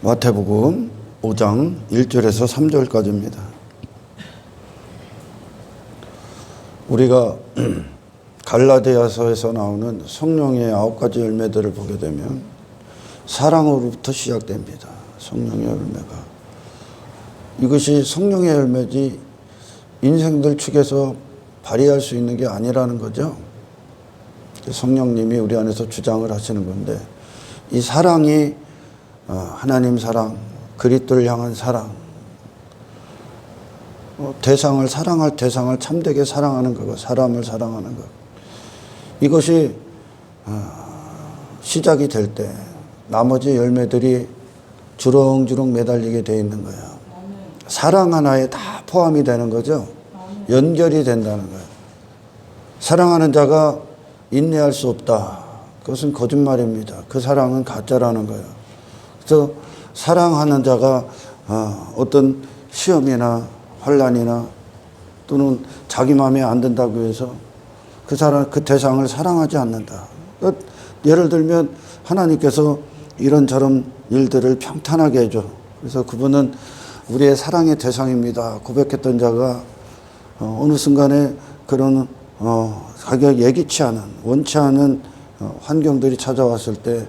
마태복음 5장 1절에서 3절까지입니다. 우리가 갈라디아서에서 나오는 성령의 9가지 열매들을 보게 되면 사랑으로부터 시작됩니다. 성령의 열매가. 이것이 성령의 열매지 인생들 측에서 발휘할 수 있는 게 아니라는 거죠. 성령님이 우리 안에서 주장을 하시는 건데, 이 사랑이 하나님 사랑, 그리스도를 향한 사랑, 대상을 사랑할 대상을 참되게 사랑하는 것, 사람을 사랑하는 것, 이것이 시작이 될 때 나머지 열매들이 주렁주렁 매달리게 돼 있는 거예요. 사랑 하나에 다 포함이 되는 거죠. 연결이 된다는 거예요. 사랑하는 자가 인내할 수 없다. 그것은 거짓말입니다. 그 사랑은 가짜라는 거예요. 그래서 사랑하는 자가 어떤 시험이나 환난이나 또는 자기 마음에 안 든다고 해서 그 대상을 사랑하지 않는다. 그러니까 예를 들면 하나님께서 이런저런 일들을 평탄하게 해줘. 그래서 그분은 우리의 사랑의 대상입니다. 고백했던 자가 어느 순간에 그런 자기가 예기치 않은, 원치 않은 환경들이 찾아왔을 때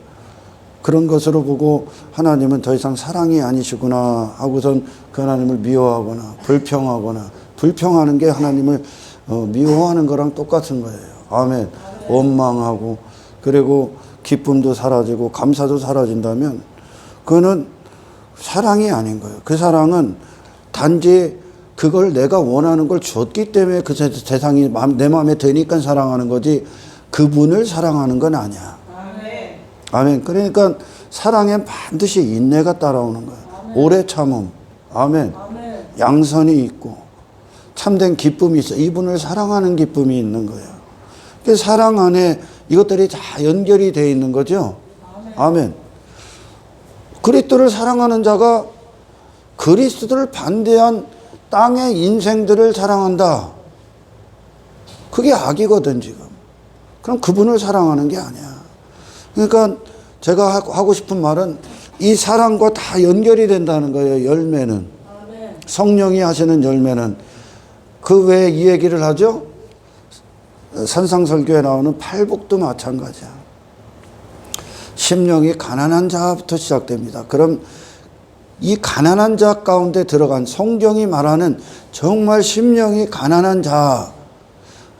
그런 것으로 보고 하나님은 더 이상 사랑이 아니시구나 하고선 그 하나님을 미워하거나 불평하거나, 불평하는 게 하나님을 미워하는 거랑 똑같은 거예요. 아멘. 원망하고, 그리고 기쁨도 사라지고 감사도 사라진다면 그거는 사랑이 아닌 거예요. 그 사랑은 단지 그걸 내가 원하는 걸 줬기 때문에 그 대상이 내 마음에 드니까 사랑하는 거지, 그분을 사랑하는 건 아니야. 아멘. 아멘. 그러니까 사랑엔 반드시 인내가 따라오는 거예요. 아멘. 오래 참음. 아멘. 아멘. 양선이 있고 참된 기쁨이 있어. 이분을 사랑하는 기쁨이 있는 거예요. 그 사랑 안에 이것들이 다 연결이 되어 있는 거죠. 아멘. 아멘. 그리스도를 사랑하는 자가 그리스도를 반대한 땅의 인생들을 사랑한다. 그게 악이거든 지금. 그럼 그분을 사랑하는 게 아니야. 그러니까 제가 하고 싶은 말은 이 사랑과 다 연결이 된다는 거예요. 열매는. 성령이 하시는 열매는. 그 외에 이 얘기를 하죠. 산상설교에 나오는 팔복도 마찬가지야. 심령이 가난한 자부터 시작됩니다. 그럼 이 가난한 자 가운데 들어간, 성경이 말하는 정말 심령이 가난한 자,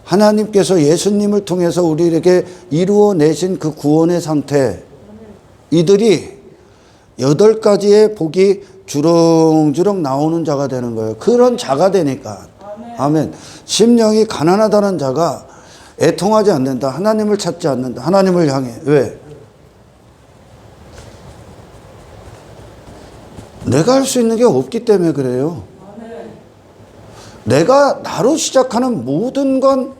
하나님께서 예수님을 통해서 우리에게 이루어내신 그 구원의 상태, 이들이 8가지의 복이 주렁주렁 나오는 자가 되는 거예요. 그런 자가 되니까. 아멘. 심령이 가난하다는 자가 애통하지 않는다. 하나님을 찾지 않는다. 하나님을 향해. 왜? 내가 할 수 있는 게 없기 때문에 그래요. 내가 나로 시작하는 모든 건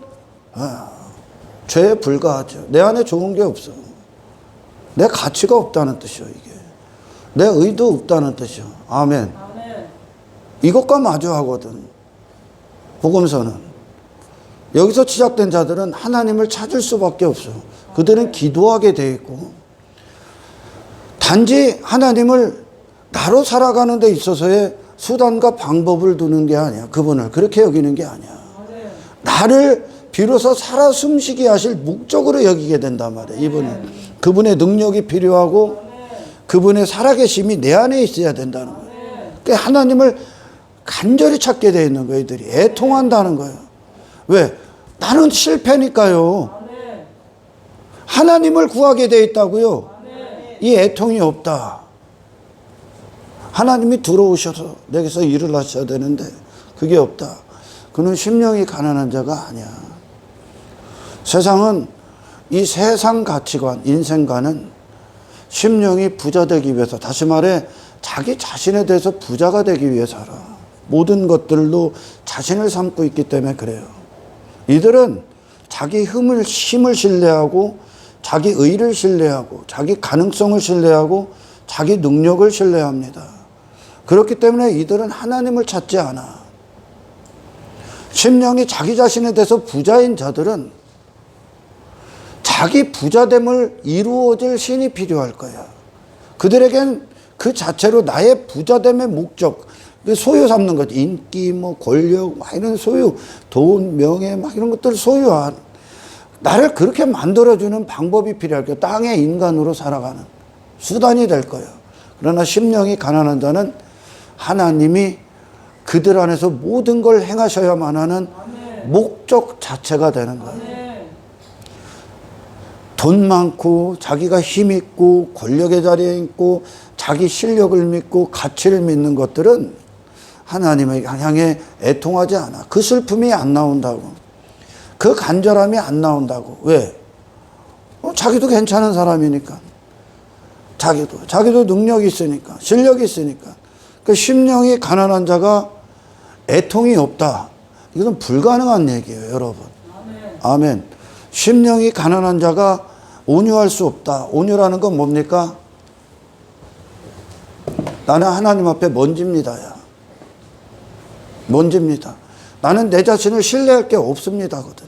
죄에 불과하죠. 내 안에 좋은 게 없어. 내 가치가 없다는 뜻이요, 이게. 내 의도 없다는 뜻이요. 아멘. 이것과 마주하거든, 복음서는. 여기서 시작된 자들은 하나님을 찾을 수밖에 없어. 그들은 기도하게 돼 있고, 단지 하나님을 나로 살아가는 데 있어서의 수단과 방법을 두는 게 아니야. 그분을 그렇게 여기는 게 아니야. 나를 비로소 살아 숨쉬게 하실 목적으로 여기게 된단 말이야. 이분은. 그분의 능력이 필요하고 그분의 살아계심이 내 안에 있어야 된다는 거예요. 그러니까 하나님을 간절히 찾게 돼 있는 거예요. 이들이 애통한다는 거예요. 왜? 나는 실패니까요. 하나님을 구하게 돼 있다고요. 이 애통이 없다. 하나님이 들어오셔서 내게서 일을 하셔야 되는데 그게 없다. 그는 심령이 가난한 자가 아니야. 세상은, 이 세상 가치관, 인생관은 심령이 부자 되기 위해서, 다시 말해 자기 자신에 대해서 부자가 되기 위해서 살아. 모든 것들로 자신을 삼고 있기 때문에 그래요. 이들은 자기 힘을 신뢰하고, 자기 의를 신뢰하고, 자기 가능성을 신뢰하고, 자기 능력을 신뢰합니다. 그렇기 때문에 이들은 하나님을 찾지 않아. 심령이 자기 자신에 대해서 부자인 자들은 자기 부자됨을 이루어질 신이 필요할 거야. 그들에겐 그 자체로 나의 부자됨의 목적, 소유 삼는 거지. 인기, 뭐 권력, 막 이런 소유, 돈, 명예, 막 이런 것들을 소유한, 나를 그렇게 만들어주는 방법이 필요할 거예요. 땅의 인간으로 살아가는 수단이 될 거예요. 그러나 심령이 가난한 자는 하나님이 그들 안에서 모든 걸 행하셔야만 하는 목적 자체가 되는 거예요. 돈 많고 자기가 힘 있고 권력의 자리에 있고 자기 실력을 믿고 가치를 믿는 것들은 하나님을 향해 애통하지 않아. 그 슬픔이 안 나온다고. 그 간절함이 안 나온다고. 왜? 자기도 괜찮은 사람이니까. 자기도 능력이 있으니까. 실력이 있으니까. 그 심령이 가난한 자가 애통이 없다. 이것은 불가능한 얘기예요, 여러분. 아멘. 심령이 가난한 자가 온유할 수 없다. 온유라는 건 뭡니까? 나는 하나님 앞에 먼지입니다. 야. 먼지입니다. 나는 내 자신을 신뢰할 게 없습니다거든.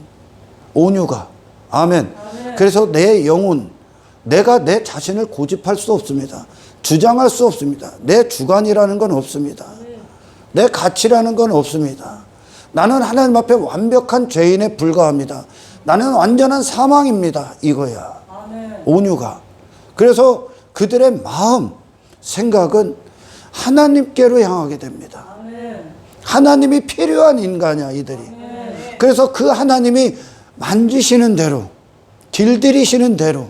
온유가. 아멘. 그래서 내 영혼, 내가 내 자신을 고집할 수 없습니다. 주장할 수 없습니다. 내 주관이라는 건 없습니다. 내 가치라는 건 없습니다. 나는 하나님 앞에 완벽한 죄인에 불과합니다. 나는 완전한 사망입니다. 이거야. 온유가. 그래서 그들의 마음, 생각은 하나님께로 향하게 됩니다. 하나님이 필요한 인간이야, 이들이. 그래서 그 하나님이 만지시는 대로, 길들이시는 대로,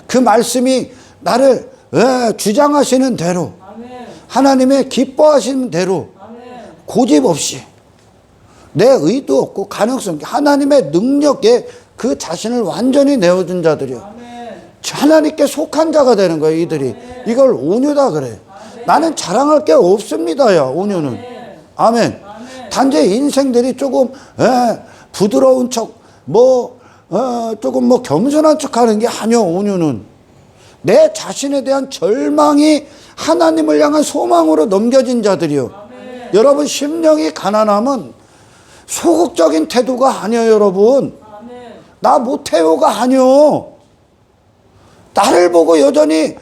그 말씀이 나를 주장하시는 대로, 하나님의 기뻐하시는 대로, 고집 없이, 내 의도 없고 가능성, 하나님의 능력에 그 자신을 완전히 내어준 자들이요. 하나님께 속한 자가 되는 거예요, 이들이. 이걸 온유다 그래. 나는 자랑할 게 없습니다, 야, 온유는. 아멘. 단지 인생들이 조금 부드러운 척, 조금 겸손한 척 하는 게 아니요, 온유는. 내 자신에 대한 절망이 하나님을 향한 소망으로 넘겨진 자들이요. 여러분, 심령이 가난함은 소극적인 태도가 아니에요, 여러분. 나 못해요가 아니요. 나를 보고 여전히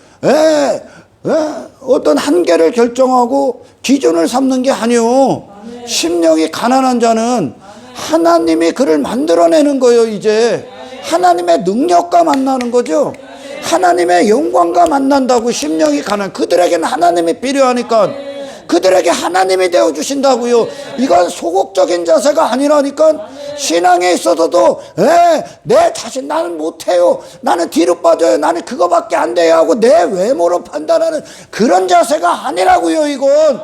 어떤 한계를 결정하고 기준을 삼는 게 아니요. 심령이 가난한 자는 하나님이 그를 만들어내는 거예요. 이제 하나님의 능력과 만나는 거죠. 하나님의 영광과 만난다고. 심령이 가난, 그들에게는 하나님이 필요하니까 그들에게 하나님이 되어주신다고요. 이건 소극적인 자세가 아니라니까. 신앙에 있어서도 내 자신, 나는 못해요, 나는 뒤로 빠져요, 나는 그거밖에 안 돼요 하고 내 외모로 판단하는 그런 자세가 아니라고요. 이건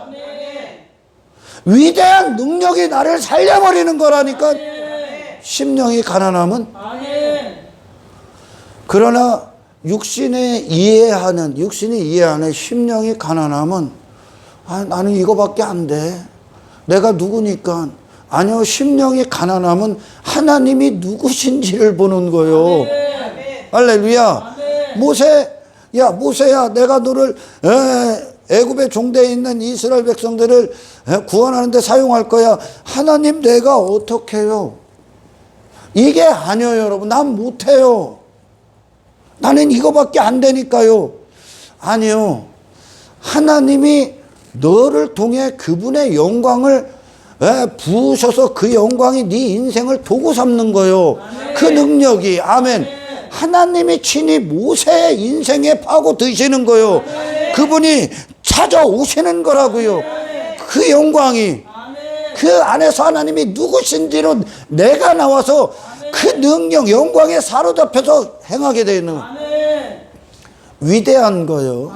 위대한 능력이 나를 살려버리는 거라니까. 심령이 가난함은. 그러나 육신이 이해하는 심령이 가난함은, 나는 이거밖에 안 돼, 내가 누구니까. 아니요, 심령이 가난함은 하나님이 누구신지를 보는 거예요. 할렐루야. 모세야, 내가 너를 애굽의 종대에 있는 이스라엘 백성들을 구원하는 데 사용할 거야. 하나님, 내가 어떻게 해요? 이게 아니에요, 여러분. 난 못해요. 나는 이거밖에 안 되니까요. 아니요. 하나님이 너를 통해 그분의 영광을 부으셔서 그 영광이 네 인생을 도구 삼는 거예요. 그 능력이. 아멘. 하나님이 친히 모세의 인생에 파고 드시는 거예요. 그분이 찾아오시는 거라고요. 그 영광이. 그 안에서 하나님이 누구신지로 내가 나와서 그 능력, 영광에 사로잡혀서 행하게 되는 위대한 거예요.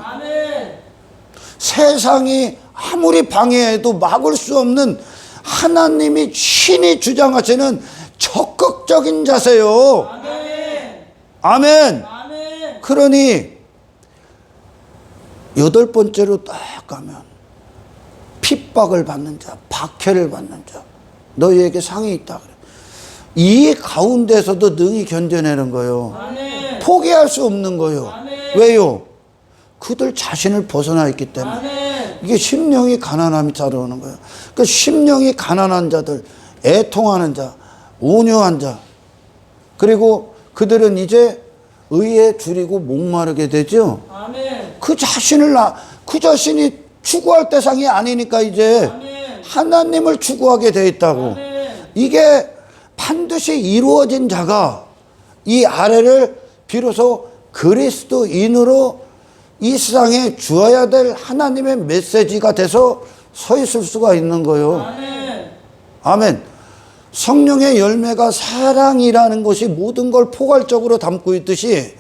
세상이 아무리 방해해도 막을 수 없는 하나님이 친히 주장하시는 적극적인 자세요. 아멘. 그러니 8번째로 딱 가면 핍박을 받는 자, 박해를 받는 자, 너희에게 상이 있다 그래. 이 가운데서도 능히 견뎌내는 거예요. 포기할 수 없는 거예요. 왜요? 그들 자신을 벗어나 있기 때문에. 이게 심령이 가난함이 따라오는 거예요. 그 심령이 가난한 자들, 애통하는 자, 온유한 자, 그리고 그들은 이제 의에 줄이고 목마르게 되죠. 그 자신을 그 자신이 추구할 대상이 아니니까 이제 하나님을 추구하게 돼 있다고. 이게 반드시 이루어진 자가 이 아래를 비로소 그리스도인으로 이 세상에 주어야 될 하나님의 메시지가 돼서 서 있을 수가 있는 거예요. 아멘. 성령의 열매가 사랑이라는 것이 모든 걸 포괄적으로 담고 있듯이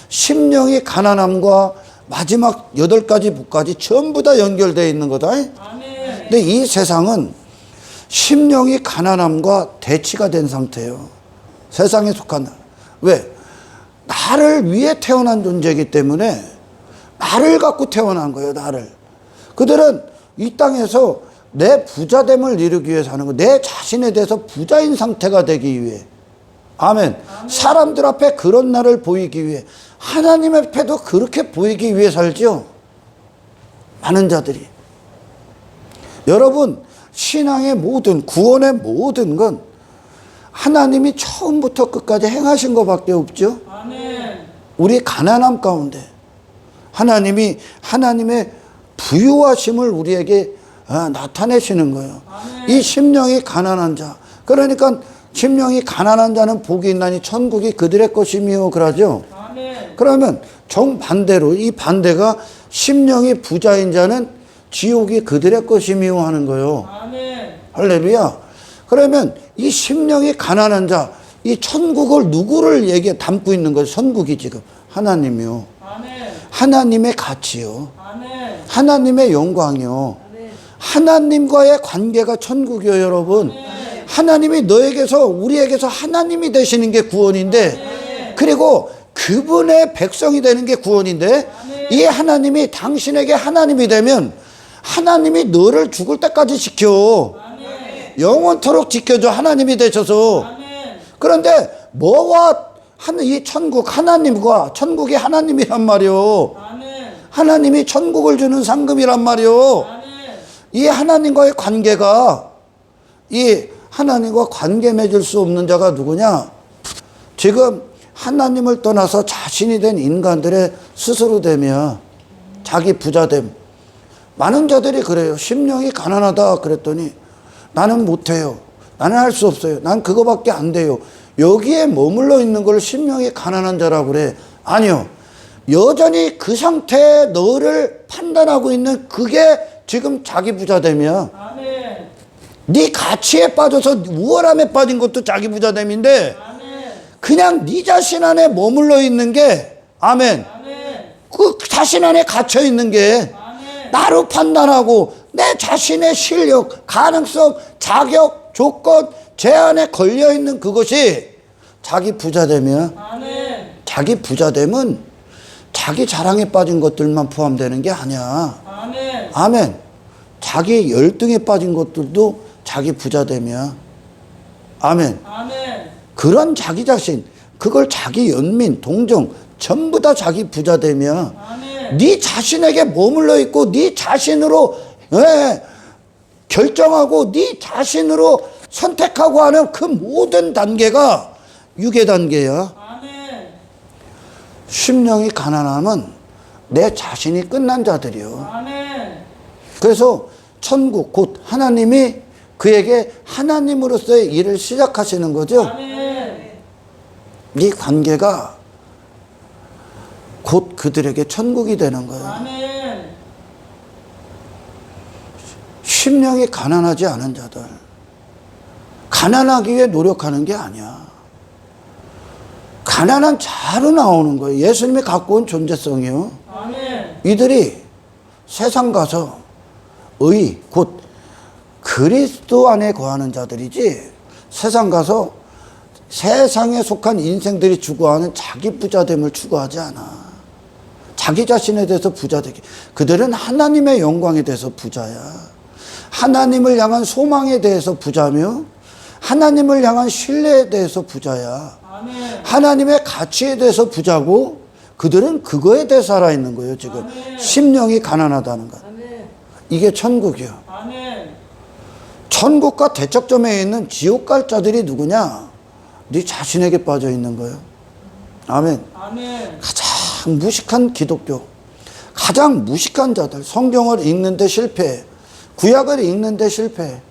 심령이 가난함과 마지막 8가지 복까지 전부 다 연결되어 있는 거다. 근데 이 세상은 심령이 가난함과 대치가 된 상태예요. 세상에 속한 나. 왜? 나를 위해 태어난 존재이기 때문에 나를 갖고 태어난 거예요. 나를. 그들은 이 땅에서 내 부자됨을 이루기 위해 사는 거예요. 내 자신에 대해서 부자인 상태가 되기 위해. 아멘. 사람들 앞에 그런 나를 보이기 위해, 하나님 앞에도 그렇게 보이기 위해 살죠. 많은 자들이. 여러분, 신앙의 모든, 구원의 모든 건 하나님이 처음부터 끝까지 행하신 것밖에 없죠. 우리 가난함 가운데 하나님이 하나님의 부유하심을 우리에게 나타내시는 거예요. 이 심령이 가난한 자. 그러니까 심령이 가난한 자는 복이 있나니 천국이 그들의 것이며 그러죠. 그러면 정반대로 이 반대가 심령이 부자인 자는 지옥이 그들의 것이며 하는 거예요. 할렐루야. 그러면 이 심령이 가난한 자, 이 천국을 누구를 담고 있는 거예요? 천국이 지금 하나님이요. 하나님의 가치요. 하나님의 영광이요. 하나님과의 관계가 천국이요, 여러분. 하나님이 너에게서, 우리에게서 하나님이 되시는 게 구원인데, 그리고 그분의 백성이 되는 게 구원인데, 이 하나님이 당신에게 하나님이 되면 하나님이 너를 죽을 때까지 지켜. 영원토록 지켜줘. 하나님이 되셔서. 그런데 뭐와 이 천국, 하나님과 천국이 하나님이란 말이요. 하나님이 천국을 주는 상급이란 말이요. 이 하나님과의 관계가, 이 하나님과 관계 맺을 수 없는 자가 누구냐? 지금 하나님을 떠나서 자신이 된 인간들의 스스로 되며 자기 부자됨. 많은 자들이 그래요. 심령이 가난하다 그랬더니 나는 못해요. 나는 할 수 없어요. 난 그거밖에 안 돼요. 여기에 머물러 있는 걸 심령이 가난한 자라고 그래. 아니요. 여전히 그 상태에 너를 판단하고 있는 그게 지금 자기 부자됨이야. 네 가치에 빠져서 우월함에 빠진 것도 자기 부자됨인데, 그냥 네 자신 안에 머물러 있는 게, 아멘. 그 자신 안에 갇혀 있는 게, 나로 판단하고 내 자신의 실력, 가능성, 자격, 조건, 제한에 걸려 있는 그것이 자기 부자됨이야. 자기 부자됨은 자기 자랑에 빠진 것들만 포함되는 게 아니야. 아멘. 자기 열등에 빠진 것들도 자기 부자됨이야. 아멘. 그런 자기 자신, 그걸 자기 연민, 동정, 전부 다 자기 부자됨이야. 네 자신에게 머물러 있고 네 자신으로 결정하고 네 자신으로 선택하고 하는 그 모든 단계가 유괴 단계야. 심령이 가난함은 내 자신이 끝난 자들이요. 그래서 천국, 곧 하나님이 그에게 하나님으로서의 일을 시작하시는 거죠. 네 관계가 곧 그들에게 천국이 되는 거예요. 심령이 가난하지 않은 자들, 가난하기 위해 노력하는 게 아니야. 가난한 자로 나오는 거예요. 예수님이 갖고 온 존재성이요. 이들이 세상 가서 의, 곧 그리스도 안에 거하는 자들이지, 세상 가서 세상에 속한 인생들이 추구하는 자기 부자됨을 추구하지 않아. 자기 자신에 대해서 부자되기. 그들은 하나님의 영광에 대해서 부자야. 하나님을 향한 소망에 대해서 부자며, 하나님을 향한 신뢰에 대해서 부자야. 하나님의 가치에 대해서 부자고, 그들은 그거에 대해 살아있는 거예요. 지금 심령이 가난하다는 것. 이게 천국이요. 천국과 대척점에 있는 지옥 갈 자들이 누구냐? 네 자신에게 빠져 있는 거예요. 아멘. 가장 무식한 기독교, 가장 무식한 자들, 성경을 읽는데 실패해. 구약을 읽는데 실패해.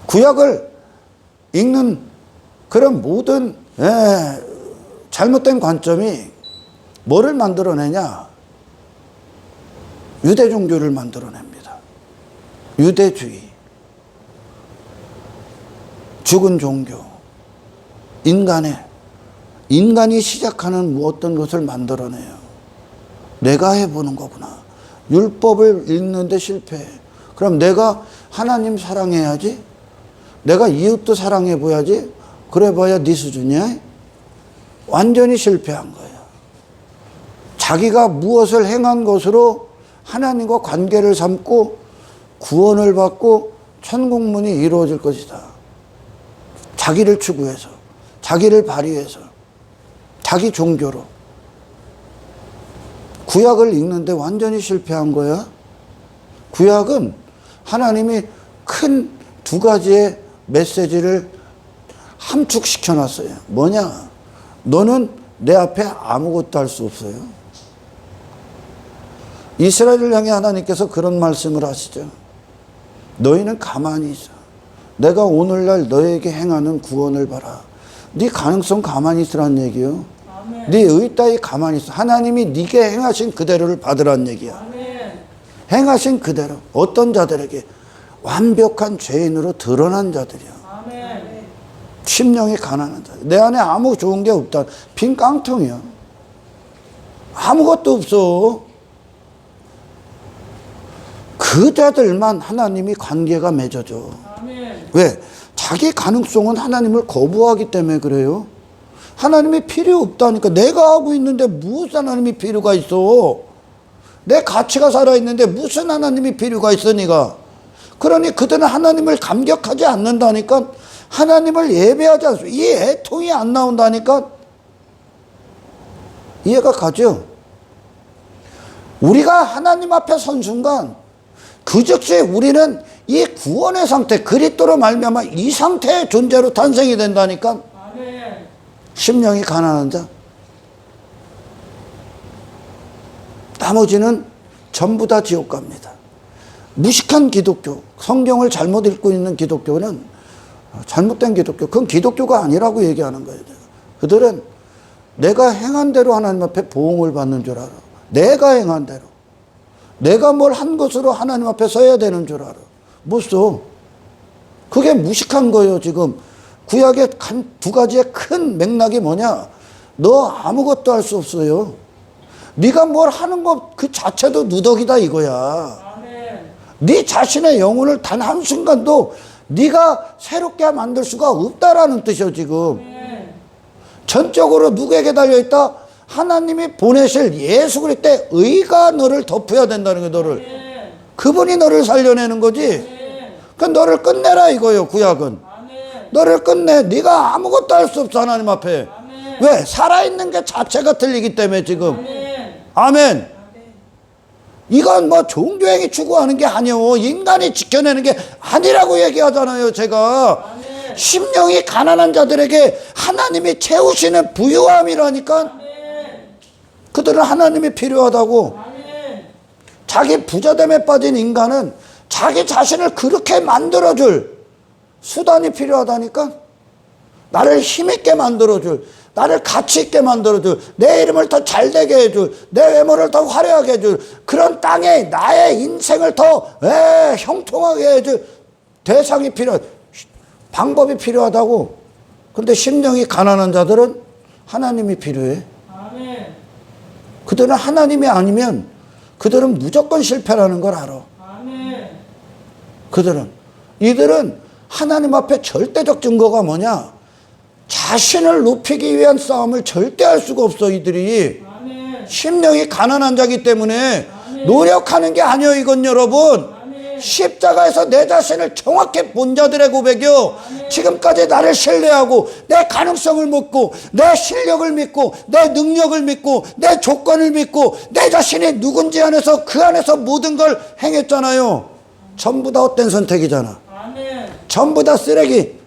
구약을 읽는 그런 모든 잘못된 관점이 뭐를 만들어내냐? 유대 종교를 만들어냅니다. 유대주의, 죽은 종교, 인간이 시작하는 어떤 것을 만들어내요. 내가 해보는 거구나. 율법을 읽는데 실패해. 그럼 내가 하나님 사랑해야지. 내가 이웃도 사랑해 보야지. 그래 봐야 네 수준이야. 완전히 실패한 거예요. 자기가 무엇을 행한 것으로 하나님과 관계를 삼고 구원을 받고 천국문이 이루어질 것이다. 자기를 추구해서, 자기를 발휘해서, 자기 종교로. 구약을 읽는데 완전히 실패한 거야. 구약은 하나님이 큰 두 가지의 메시지를 함축시켜 놨어요. 뭐냐? 너는 내 앞에 아무것도 할 수 없어요. 이스라엘을 향해 하나님께서 그런 말씀을 하시죠. 너희는 가만히 있어. 내가 오늘날 너에게 행하는 구원을 봐라. 네 가능성 가만히 있으란 얘기요. 아멘. 네 의 따위 가만히 있어. 하나님이 네게 행하신 그대로를 받으란 얘기야. 아멘. 행하신 그대로. 어떤 자들에게? 완벽한 죄인으로 드러난 자들이야. 아멘. 심령이 가난한 자. 내 안에 아무 좋은 게 없다. 빈 깡통이야. 아무것도 없어. 그 자들만 하나님이 관계가 맺어져. 아멘. 왜? 자기 가능성은 하나님을 거부하기 때문에 그래요. 하나님이 필요 없다니까. 내가 하고 있는데 무슨 하나님이 필요가 있어? 내 가치가 살아있는데 무슨 하나님이 필요가 있어 네가? 그러니 그들은 하나님을 감격하지 않는다니까. 하나님을 예배하지 않습니다. 이 애통이 안 나온다니까. 이해가 가죠? 우리가 하나님 앞에 선 순간 그 즉시 우리는 이 구원의 상태, 그리스도로 말미암아 이 상태의 존재로 탄생이 된다니까. 아멘. 심령이 가난한 자. 나머지는 전부 다 지옥 갑니다. 무식한 기독교, 성경을 잘못 읽고 있는 기독교는 잘못된 기독교, 그건 기독교가 아니라고 얘기하는 거예요. 그들은 내가 행한 대로 하나님 앞에 보응을 받는 줄 알아. 내가 행한 대로. 내가 뭘 한 것으로 하나님 앞에 서야 되는 줄 알아. 못 써. 그게 무식한 거예요, 지금. 구약의 두 가지의 큰 맥락이 뭐냐? 너 아무것도 할 수 없어요. 네가 뭘 하는 것 그 자체도 누더기다 이거야. 네 자신의 영혼을 단 한순간도 네가 새롭게 만들 수가 없다라는 뜻이요, 지금. 전적으로 누구에게 달려있다? 하나님이 보내실 예수 그리스도의 의가 너를 덮어야 된다는 거예요, 너를. 그분이 너를 살려내는 거지. 그러니까 너를 끝내라 이거예요, 구약은. 너를 끝내. 네가 아무것도 할 수 없어, 하나님 앞에. 왜? 살아있는 게 자체가 틀리기 때문에 지금. 아멘. 이건 뭐 종교행위 추구하는 게 아니요. 인간이 지켜내는 게 아니라고 얘기하잖아요, 제가. 심령이 가난한 자들에게 하나님이 채우시는 부유함이라니까. 그들은 하나님이 필요하다고. 자기 부자됨에 빠진 인간은 자기 자신을 그렇게 만들어줄 수단이 필요하다니까. 나를 힘있게 만들어줄, 나를 가치있게 만들어줄, 내 이름을 더 잘되게 해줄, 내 외모를 더 화려하게 해줄, 그런 땅에 나의 인생을 더 형통하게 해줄 대상이 방법이 필요하다고. 근데 심령이 가난한 자들은 하나님이 필요해. 아멘. 그들은 하나님이 아니면 그들은 무조건 실패라는 걸 알아. 아멘. 이들은 하나님 앞에 절대적 증거가 뭐냐? 자신을 높이기 위한 싸움을 절대 할 수가 없어, 이들이. 아멘. 심령이 가난한 자기 때문에. 아멘. 노력하는 게 아니에요, 이건 여러분. 아멘. 십자가에서 내 자신을 정확히 본 자들의 고백이요. 아멘. 지금까지 나를 신뢰하고 내 가능성을 믿고 내 실력을 믿고 내 능력을 믿고 내 조건을 믿고 내 자신이 누군지 안에서 그 안에서 모든 걸 행했잖아요. 전부 다 헛된 선택이잖아. 아멘. 전부 다 쓰레기.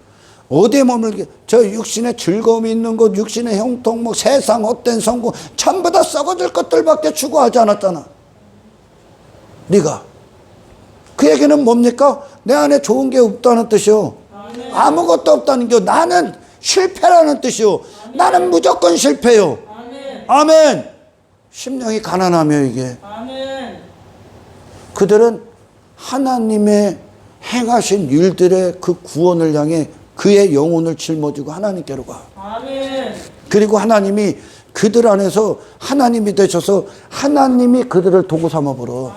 어디에 머물게? 저 육신의 즐거움이 있는 것, 육신의 형통, 뭐 세상 헛된 성공, 전부 다 썩어질 것들밖에 추구하지 않았잖아. 네가. 그 얘기는 뭡니까? 내 안에 좋은 게 없다는 뜻이요. 아무것도 없다는 게 나는 실패라는 뜻이요. 나는 무조건 실패요. 아멘. 심령이 가난하며 이게. 그들은 하나님의 행하신 일들의 그 구원을 향해 그의 영혼을 짊어지고 하나님께로 가. 그리고 하나님이 그들 안에서 하나님이 되셔서 하나님이 그들을 도구 삼아 버려.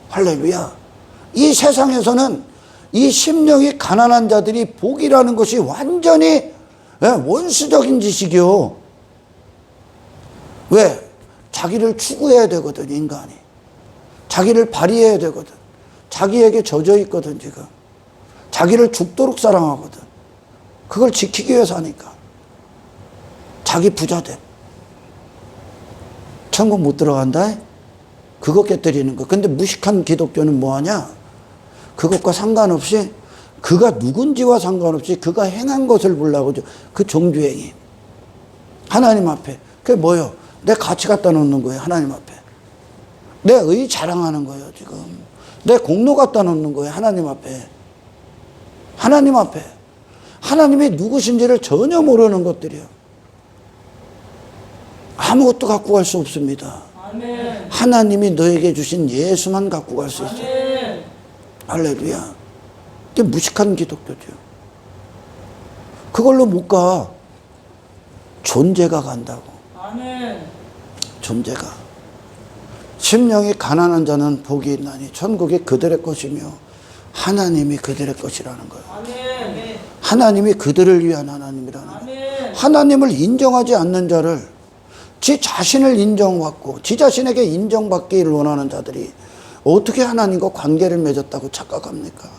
할렐루야. 이 세상에서는 이 심령이 가난한 자들이 복이라는 것이 완전히 원수적인 지식이요. 왜? 자기를 추구해야 되거든, 인간이. 자기를 발휘해야 되거든. 자기에게 젖어 있거든, 지금. 자기를 죽도록 사랑하거든. 그걸 지키기 위해서 하니까. 자기 부자됨. 천국 못 들어간다? 그거 깨뜨리는 거. 근데 무식한 기독교는 뭐하냐? 그것과 상관없이 그가 누군지와 상관없이 그가 행한 것을 보려고 그 종주행위. 하나님 앞에. 그게 뭐예요? 내 가치 갖다 놓는 거예요. 하나님 앞에. 내 의 자랑하는 거예요. 지금. 내 공로 갖다 놓는 거예요. 하나님 앞에. 하나님 앞에. 하나님이 누구신지를 전혀 모르는 것들이요. 아무것도 갖고 갈 수 없습니다. 아멘. 하나님이 너에게 주신 예수만 갖고 갈 수 있어요. 아멘. 할렐루야. 이게 무식한 기독교죠. 그걸로 못 가. 존재가 간다고. 아멘. 존재가. 심령이 가난한 자는 복이 있나니 천국이 그들의 것이며 하나님이 그들의 것이라는 거예요. 아멘. 하나님이 그들을 위한 하나님이라는 거예요. 하나님을 인정하지 않는 자를 지 자신을 인정받고 지 자신에게 인정받기를 원하는 자들이 어떻게 하나님과 관계를 맺었다고 착각합니까?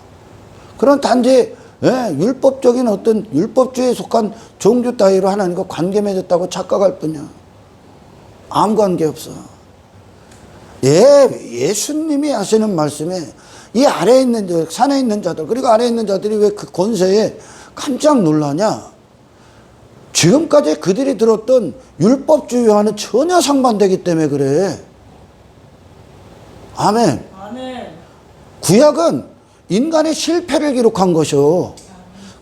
그런 단지 율법적인 어떤 율법주의에 속한 종교 따위로 하나님과 관계 맺었다고 착각할 뿐이야. 아무 관계 없어. 예수님이 하시는 말씀에 이 아래에 있는 산에 있는 자들 그리고 아래에 있는 자들이 왜 그 권세에 깜짝 놀라냐? 지금까지 그들이 들었던 율법주의와는 전혀 상반되기 때문에 그래. 아멘. 아멘. 구약은 인간의 실패를 기록한 것이요.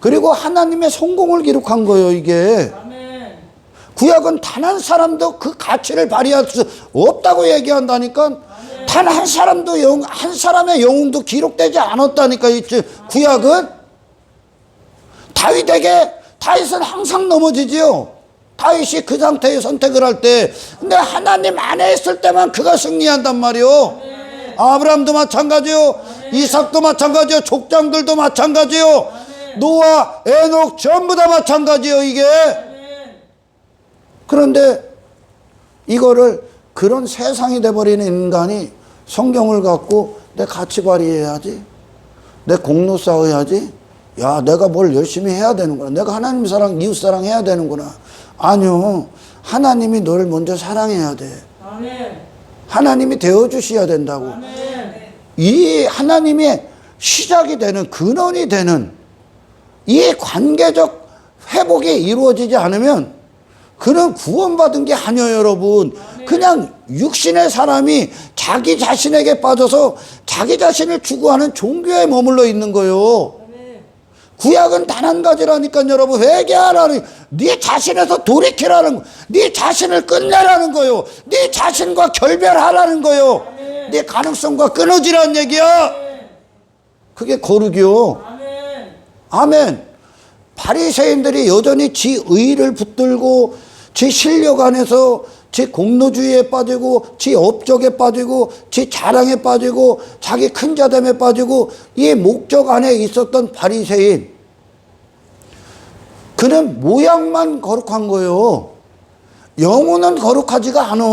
그리고 하나님의 성공을 기록한 거예요, 이게. 아멘. 구약은 단 한 사람도 그 가치를 발휘할 수 없다고 얘기한다니까. 단 한 사람도 한 사람의 영웅도 기록되지 않았다니까. 구약은 다윗은 항상 넘어지지요. 다윗이 그 상태의 선택을 할 때, 근데 하나님 안에 있을 때만 그가 승리한단 말이요. 네. 아브라함도 마찬가지요. 네. 이삭도 마찬가지요. 족장들도 마찬가지요. 네. 노아, 에녹 전부 다 마찬가지요, 이게. 네. 그런데 이거를 그런 세상이 돼버리는 인간이 성경을 갖고 내 가치 발휘해야지, 내 공로 쌓아야지, 야, 내가 뭘 열심히 해야 되는구나. 내가 하나님 사랑, 이웃 사랑 해야 되는구나. 아니요. 하나님이 너를 먼저 사랑해야 돼. 아멘. 하나님이 되어주셔야 된다고. 아멘. 이 하나님의 시작이 되는, 근원이 되는 이 관계적 회복이 이루어지지 않으면 그는 구원받은 게 아니에요, 여러분. 아멘. 그냥 육신의 사람이 자기 자신에게 빠져서 자기 자신을 추구하는 종교에 머물러 있는 거예요. 구약은 단 한 가지라니까 여러분. 회개하라는, 네 자신에서 돌이키라는, 네 자신을 끝내라는 거요. 네 자신과 결별하라는 거요. 아멘. 네 가능성과 끊어지라는 얘기야. 아멘. 그게 거룩이요. 아멘. 아멘. 바리새인들이 여전히 지 의를 붙들고 지 실력 안에서 지 공로주의에 빠지고 지 업적에 빠지고 지 자랑에 빠지고 자기 큰 자됨에 빠지고 이 목적 안에 있었던 바리새인, 그는 모양만 거룩한 거예요. 영혼은 거룩하지가 않아.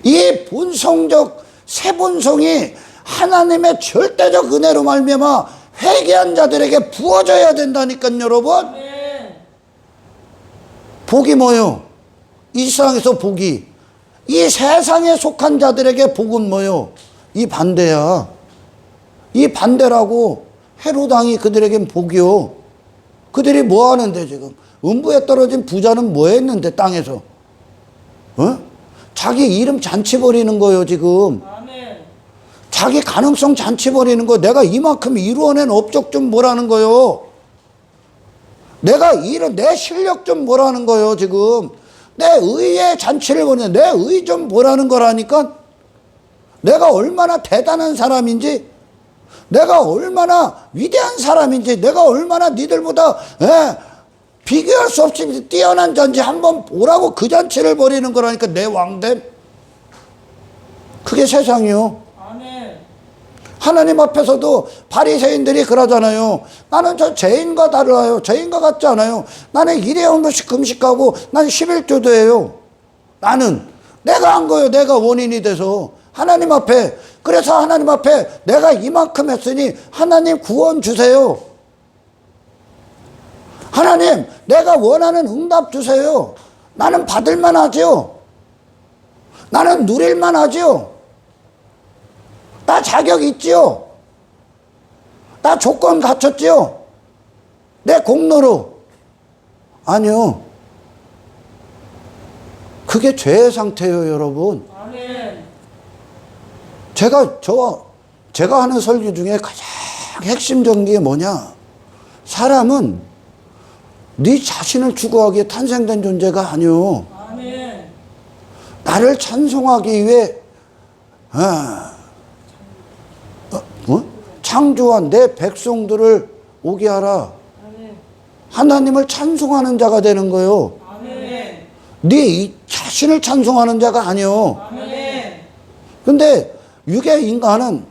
이 본성적 새본성이 하나님의 절대적 은혜로 말미암아 회개한 자들에게 부어져야 된다니까요, 여러분. 복이 뭐요? 이 세상에서 복이, 이 세상에 속한 자들에게 복은 뭐요? 이 반대야. 이 반대라고. 헤로당이 그들에겐 복이요. 그들이 뭐 하는데 지금? 음부에 떨어진 부자는 뭐 했는데 땅에서? 어? 자기 이름 잔치 벌이는 거예요 지금. 아멘. 자기 가능성 잔치 벌이는 거. 내가 이만큼 이루어낸 업적 좀 뭐라는 거요. 내가 내 실력 좀 뭐라는 거요 지금. 내 의의 잔치를 벌이는, 내 의 좀 뭐라는 거라니까. 내가 얼마나 대단한 사람인지, 내가 얼마나 위대한 사람인지, 내가 얼마나 니들보다 비교할 수 없이 뛰어난 잔치 한번 보라고 그 잔치를 벌이는 거라니까. 내 왕됨. 그게 세상이요. 아멘. 하나님 앞에서도 바리새인들이 그러잖아요. 나는 저 죄인과 달라요. 죄인과 같지 않아요. 나는 일회용 번씩 금식하고 난 11조도 해요. 나는 내가 한 거예요. 내가 원인이 돼서 하나님 앞에. 그래서 하나님 앞에 내가 이만큼 했으니 하나님 구원 주세요. 하나님 내가 원하는 응답 주세요. 나는 받을만 하죠. 나는 누릴만 하죠. 나 자격 있지요. 나 조건 갖췄지요. 내 공로로. 아니요. 그게 죄의 상태예요 여러분. 아멘. 제가 하는 설교 중에 가장 핵심적인 게 뭐냐. 사람은 네 자신을 추구하기에 탄생된 존재가 아니요. 아멘. 나를 찬송하기 위해 창조한 내 백성들을 오게 하라. 아멘. 하나님을 찬송하는 자가 되는 거예요. 아멘. 네 자신을 찬송하는 자가 아니요. 아멘. 근데 육의 인간은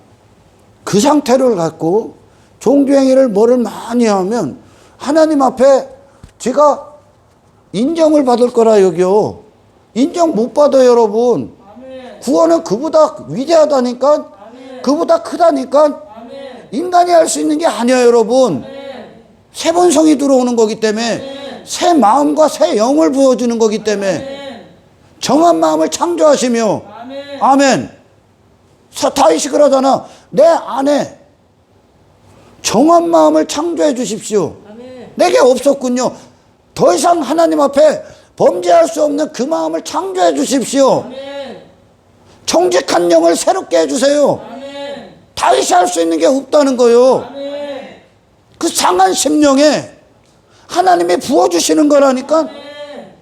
그 상태를 갖고 종교행위를 뭐를 많이 하면 하나님 앞에 제가 인정을 받을 거라 여기요. 인정 못 받아요 여러분. 아멘. 구원은 그보다 위대하다니까. 아멘. 그보다 크다니까. 아멘. 인간이 할 수 있는 게 아니에요 여러분. 아멘. 새 본성이 들어오는 거기 때문에, 아멘. 새 마음과 새 영을 부어주는 거기 때문에, 아멘. 정한 마음을 창조하시며. 아멘. 아멘. 다윗이 그러잖아. 내 안에 정한 마음을 창조해 주십시오. 아멘. 내게 없었군요. 더 이상 하나님 앞에 범죄할 수 없는 그 마음을 창조해 주십시오. 아멘. 정직한 영을 새롭게 해주세요. 아멘. 다윗이 할 수 있는 게 없다는 거요. 아멘. 그 상한 심령에 하나님이 부어주시는 거라니까. 아멘.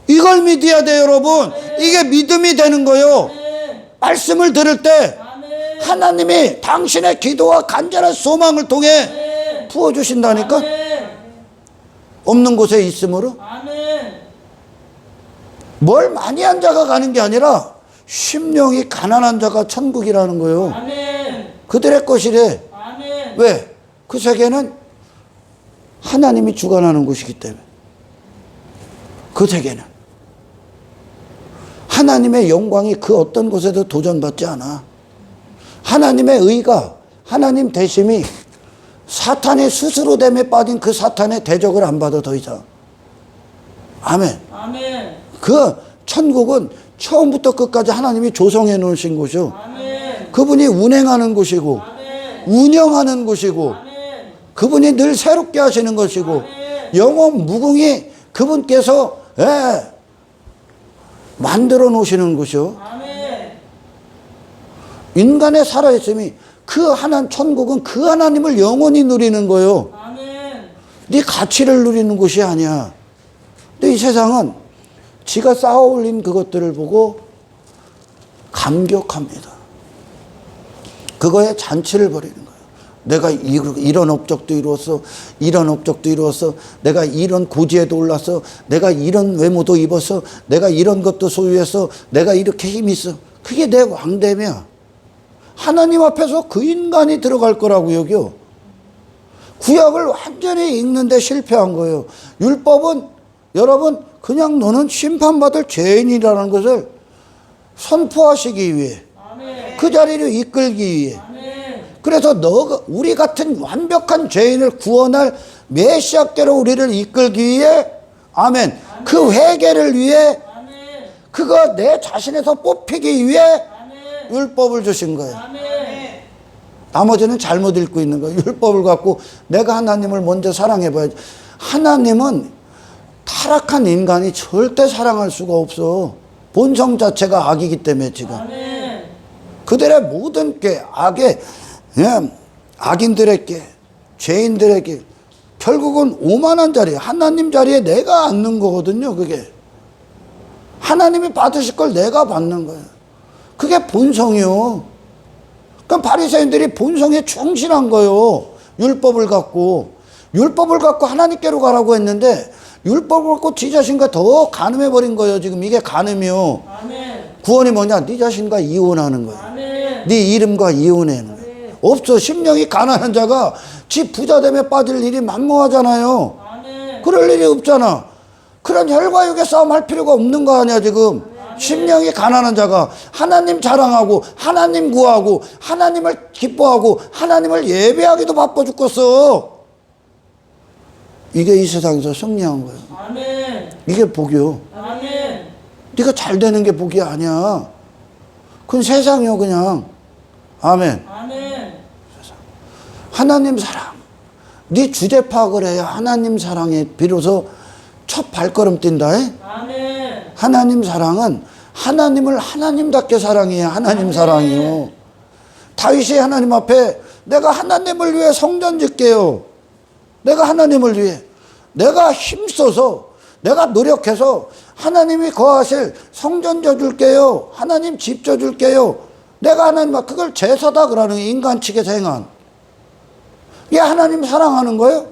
이걸 믿어야 돼요 여러분. 이게 믿음이 되는 거요. 아멘. 말씀을 들을 때 아멘. 하나님이 당신의 기도와 간절한 소망을 통해 아멘. 부어주신다니까. 아멘. 없는 곳에 있으므로 아멘. 뭘 많이 한 자가 가는 게 아니라 심령이 가난한 자가 천국이라는 거예요. 아멘. 그들의 것이래. 아멘. 왜? 그 세계는 하나님이 주관하는 곳이기 때문에. 그 세계는 하나님의 영광이 그 어떤 곳에도 도전받지 않아. 하나님의 의가, 하나님 대심이 사탄의 스스로됨에 빠진 그 사탄의 대적을 안 받아 더 이상. 아멘. 아멘. 그 천국은 처음부터 끝까지 하나님이 조성해 놓으신 곳이요. 아멘. 그분이 운행하는 곳이고, 아멘. 운영하는 곳이고, 아멘. 그분이 늘 새롭게 하시는 것이고, 아멘. 영원 무궁히 그분께서 만들어 놓으시는 곳이요. 아멘. 인간의 살아있음이 그 하나님, 천국은 그 하나님을 영원히 누리는 거예요. 아멘. 네 가치를 누리는 곳이 아니야. 근데 이 세상은 지가 쌓아 올린 그것들을 보고 감격합니다. 그거에 잔치를 벌이는 거예요. 내가 이런 업적도 이루었어. 이런 업적도 이루었어. 내가 이런 고지에도 올랐어. 내가 이런 외모도 입었어. 내가 이런 것도 소유했어. 내가 이렇게 힘이 있어. 그게 내 왕됨이야. 하나님 앞에서 그 인간이 들어갈 거라고 여기요. 구약을 완전히 읽는데 실패한 거예요. 율법은 여러분 그냥 너는 심판받을 죄인이라는 것을 선포하시기 위해, 아멘. 그 자리를 이끌기 위해, 아멘. 그래서 우리 같은 완벽한 죄인을 구원할 메시아께로 우리를 이끌기 위해, 아멘, 그 회개를 위해, 아멘. 그거 내 자신에서 뽑히기 위해 아멘. 율법을 주신 거예요. 아멘. 나머지는 잘못 읽고 있는 거예요. 율법을 갖고 내가 하나님을 먼저 사랑해봐야지. 하나님은 타락한 인간이 절대 사랑할 수가 없어. 본성 자체가 악이기 때문에 지금. 아멘. 그들의 모든 게 악의, 악인들에게, 죄인들에게 결국은 오만한 자리, 하나님 자리에 내가 앉는 거거든요. 그게 하나님이 받으실 걸 내가 받는 거예요. 그게 본성이요. 그럼 바리새인들이 본성에 충실한 거예요. 율법을 갖고 하나님께로 가라고 했는데 율법을 갖고 지 자신과 더 간음해 버린 거예요. 지금 이게 간음이요. 아멘. 구원이 뭐냐? 네 자신과 이혼하는 거예요. 아멘. 네 이름과 이혼하는 거예요. 없어. 심령이 가난한 자가 지 부자됨에 빠질 일이 만무하잖아요. 아멘. 그럴 일이 없잖아. 그런 혈과 육의 싸움 할 필요가 없는 거 아니야 지금. 심령이 가난한 자가 하나님 자랑하고 하나님 구하고 하나님을 기뻐하고 하나님을 예배하기도 바빠 죽겠어. 이게 이 세상에서 승리한 거예요. 아멘. 이게 복이요. 아멘. 네가 잘 되는 게 복이 아니야. 그건 세상이요 그냥. 아멘. 아멘. 하나님 사랑. 네 주제 파악을 해야 하나님 사랑에 비로소 첫 발걸음 뛴다. 아멘. 하나님 사랑은 하나님을 하나님답게 사랑해야 하나님 사랑이요. 다윗이 하나님 앞에 내가 하나님을 위해 성전 짓게요. 내가 하나님을 위해 내가 힘써서 내가 노력해서 하나님이 거하실 성전 져줄게요. 하나님 집 져줄게요. 내가 하나님 앞 그걸 제사다 그러는 인간 측에서 행한. 이게 하나님 사랑하는 거예요?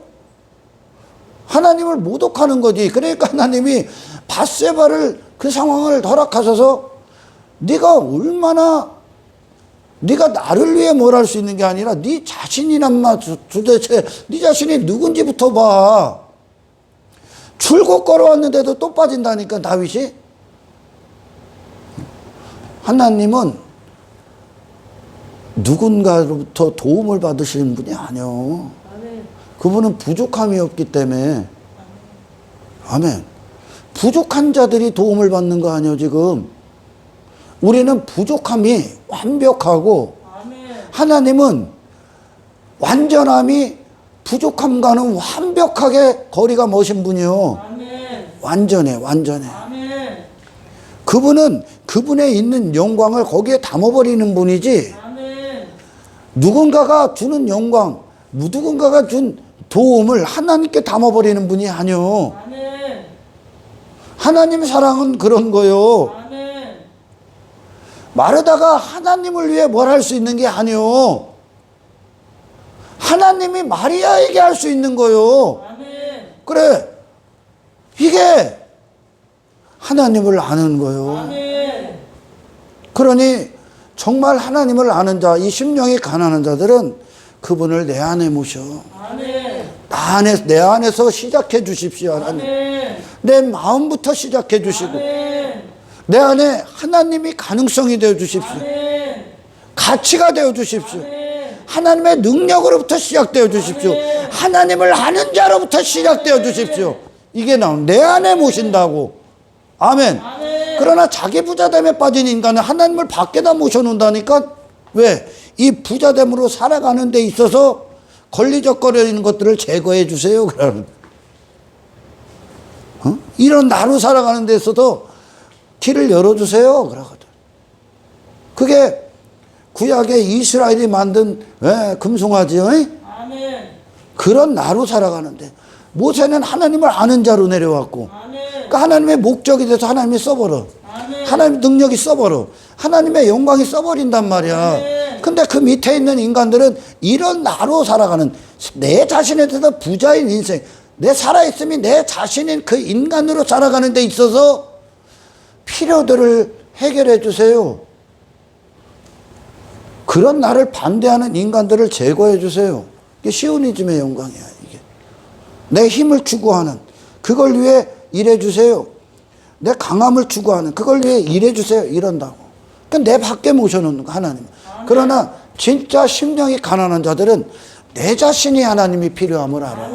하나님을 모독하는 거지. 그러니까 하나님이 밧세바를 그 상황을 허락하셔서 네가 얼마나 네가 나를 위해 뭘 할 수 있는 게 아니라 네 자신이란마 도대체 네 자신이 누군지부터 봐. 줄곧 걸어왔는데도 또 빠진다니까 다윗이. 하나님은 누군가로부터 도움을 받으시는 분이 아니요. 그분은 부족함이 없기 때문에. 아멘. 부족한 자들이 도움을 받는 거 아니에요 지금. 우리는 부족함이 완벽하고 하나님은 완전함이 부족함과는 완벽하게 거리가 머신 분이요. 완전해. 그분은 그분에 있는 영광을 거기에 담아버리는 분이지. 누군가가 주는 영광, 누군가가 준 도움을 하나님께 담아버리는 분이 아니요. 하나님 사랑은 그런 거요. 마르다가 하나님을 위해 뭘 할 수 있는 게 아니요. 하나님이 마리아에게 할 수 있는 거요. 그래. 이게 하나님을 아는 거요. 그러니 정말 하나님을 아는 자, 이 심령이 가난한 자들은 그분을 내 안에 모셔. 내 안에서 시작해 주십시오. 하나님. 내 마음부터 시작해 주시고 내 안에 하나님이 가능성이 되어 주십시오. 가치가 되어 주십시오. 하나님의 능력으로부터 시작되어 주십시오. 하나님을 아는 자로부터 시작되어 주십시오. 이게 내 안에 모신다고. 아멘. 그러나 자기 부자됨에 빠진 인간은 하나님을 밖에다 모셔놓는다니까. 왜? 이 부자됨으로 살아가는 데 있어서 걸리적거리는 것들을 제거해 주세요. 그러는. 이런 나로 살아가는 데 있어서 길을 열어주세요. 그러거든. 그게 구약의 이스라엘이 만든 금송아지요. 그런 나로 살아가는데 모세는 하나님을 아는 자로 내려왔고 그러니까 하나님의 목적이 돼서 하나님이 써버려. 하나님의 능력이 써버려. 하나님의 영광이 써버린단 말이야. 근데 그 밑에 있는 인간들은 이런 나로 살아가는 내 자신에 대해서 부자인 인생, 내 살아있음이 내 자신인 그 인간으로 살아가는 데 있어서 필요들을 해결해 주세요. 그런 나를 반대하는 인간들을 제거해 주세요. 이게 시오니즘의 영광이야. 이게 내 힘을 추구하는 그걸 위해 일해 주세요. 내 강함을 추구하는 그걸 위해 일해 주세요. 이런다고. 그러니까 내 밖에 모셔놓는 거 하나님. 그러나 진짜 심령이 가난한 자들은 내 자신이 하나님이 필요함을 알아.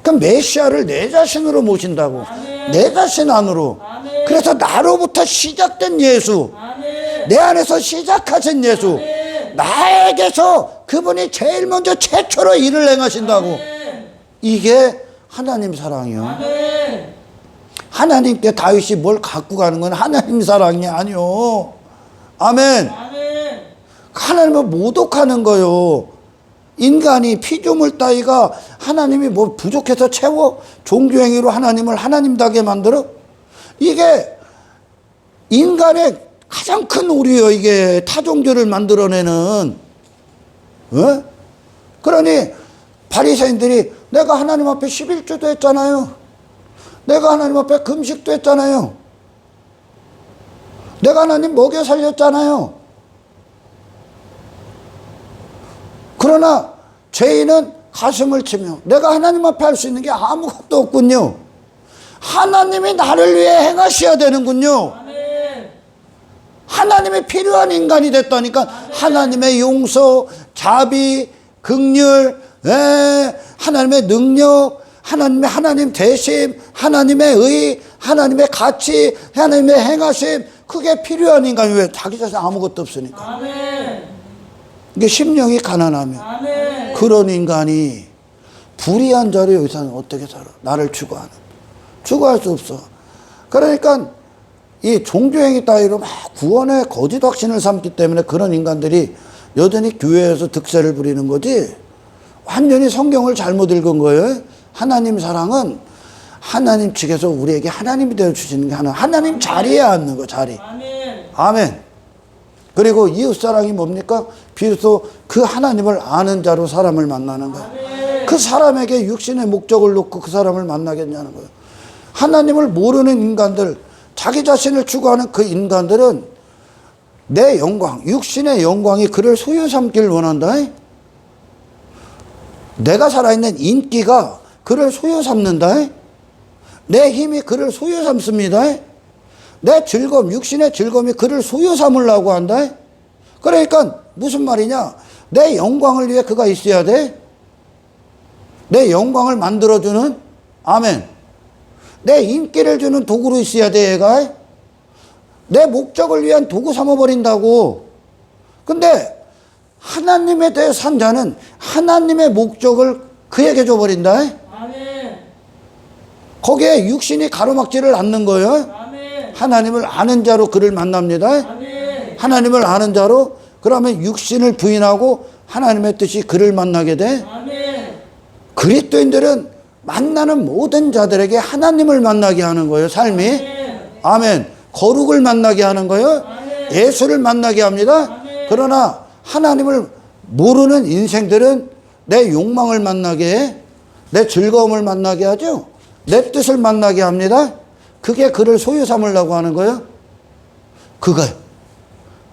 그럼 메시아를 내 자신으로 모신다고. 내 자신 안으로. 그래서 나로부터 시작된 예수, 내 안에서 시작하신 예수, 나에게서 그분이 제일 먼저 최초로 일을 행하신다고. 아멘. 이게 하나님 사랑이요. 아멘. 하나님께 다윗이 뭘 갖고 가는 건 하나님 사랑이 아니요. 아멘. 아멘. 하나님을 모독하는 거요. 인간이 피조물 따위가 하나님이 뭐 부족해서 채워? 종교행위로 하나님을 하나님답게 만들어? 이게 인간의 가장 큰 오류요. 이게 타종교를 만들어내는. 어? 그러니 바리새인들이 내가 하나님 앞에 11조도 했잖아요. 내가 하나님 앞에 금식도 했잖아요. 내가 하나님 먹여 살렸잖아요. 그러나 죄인은 가슴을 치며 내가 하나님 앞에 할 수 있는 게 아무것도 없군요. 하나님이 나를 위해 행하셔야 되는군요. 아멘. 하나님이 필요한 인간이 됐다니까. 하나님의 용서, 자비, 긍휼, 하나님의 능력, 하나님 대심, 하나님의 의, 하나님의 가치, 하나님의 행하심, 그게 필요한 인간이 왜 자기 자신 아무것도 없으니까. 아멘. 이게 심령이 가난하며 아멘. 그런 인간이 불의한 자로 여기서는 어떻게 살아? 나를 추구하는. 추구할 수 없어. 그러니까 이 종교행위 따위로 막 구원의 거짓 확신을 삼기 때문에 그런 인간들이 여전히 교회에서 득세를 부리는 거지. 완전히 성경을 잘못 읽은 거예요. 하나님 사랑은 하나님 측에서 우리에게 하나님이 되어주시는 게 하나님 자리에 앉는 거, 자리. 아멘. 아멘. 그리고 이웃사랑이 뭡니까? 비로소 그 하나님을 아는 자로 사람을 만나는 거예요. 아멘. 그 사람에게 육신의 목적을 놓고 그 사람을 만나겠냐는 거예요. 하나님을 모르는 인간들, 자기 자신을 추구하는 그 인간들은 내 영광, 육신의 영광이 그를 소유 삼기를 원한다. 내가 살아있는 인기가 그를 소유 삼는다. 내 힘이 그를 소유 삼습니다. 내 즐거움, 육신의 즐거움이 그를 소유 삼으려고 한다. 그러니까 무슨 말이냐? 내 영광을 위해 그가 있어야 돼. 내 영광을 만들어주는, 아멘. 내 인기를 주는 도구로 있어야 돼, 얘가. 내 목적을 위한 도구 삼아버린다고. 근데 하나님에 대해 산 자는 하나님의 목적을 그에게 줘버린다. 아멘. 거기에 육신이 가로막지를 않는 거예요. 아멘. 하나님을 아는 자로 그를 만납니다. 아멘. 하나님을 아는 자로, 그러면 육신을 부인하고 하나님의 뜻이 그를 만나게 돼. 아멘. 그리스도인들은 만나는 모든 자들에게 하나님을 만나게 하는 거예요. 삶이. 아멘. 아멘. 거룩을 만나게 하는 거예요. 아멘. 예수를 만나게 합니다. 아멘. 그러나 하나님을 모르는 인생들은 내 욕망을 만나게 해. 내 즐거움을 만나게 하죠. 내 뜻을 만나게 합니다. 그게 그를 소유 삼으려고 하는 거예요. 그거예요.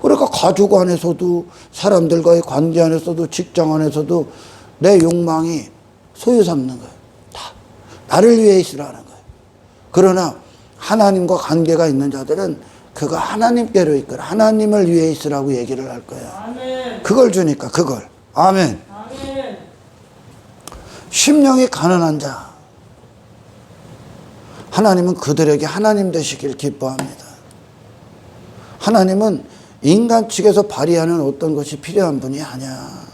그러니까 가족 안에서도, 사람들과의 관계 안에서도, 직장 안에서도 내 욕망이 소유 삼는 거예요. 다 나를 위해 있으라는 거예요. 그러나 하나님과 관계가 있는 자들은 그가 하나님께로 이끌어 하나님을 위해 있으라고 얘기를 할 거예요. 아멘. 그걸 주니까 그걸. 아멘. 아멘. 심령이 가난한 자, 하나님은 그들에게 하나님 되시길 기뻐합니다. 하나님은 인간 측에서 발휘하는 어떤 것이 필요한 분이 아니야.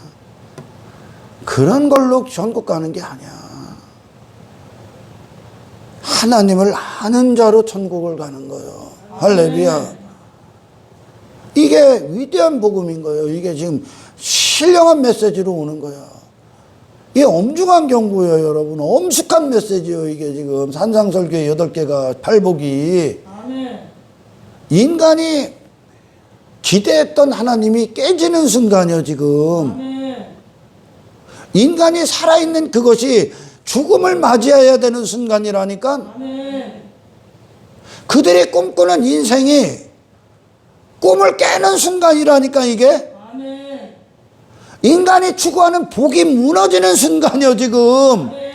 그런 걸로 전국 가는 게 아니야. 하나님을 아는 자로 천국을 가는 거예요. 할렐루야. 이게 위대한 복음인 거예요. 이게 지금 신령한 메시지로 오는 거야. 이게 엄중한 경고예요, 여러분. 엄숙한 메시지예요, 이게 지금. 산상설교의 8개가 팔복이. 아멘. 인간이 기대했던 하나님이 깨지는 순간이요, 지금. 아멘. 인간이 살아있는 그것이 죽음을 맞이해야 되는 순간이라니까. 아멘. 그들이 꿈꾸는 인생이 꿈을 깨는 순간이라니까, 이게. 아멘. 인간이 추구하는 복이 무너지는 순간이요, 지금. 아멘.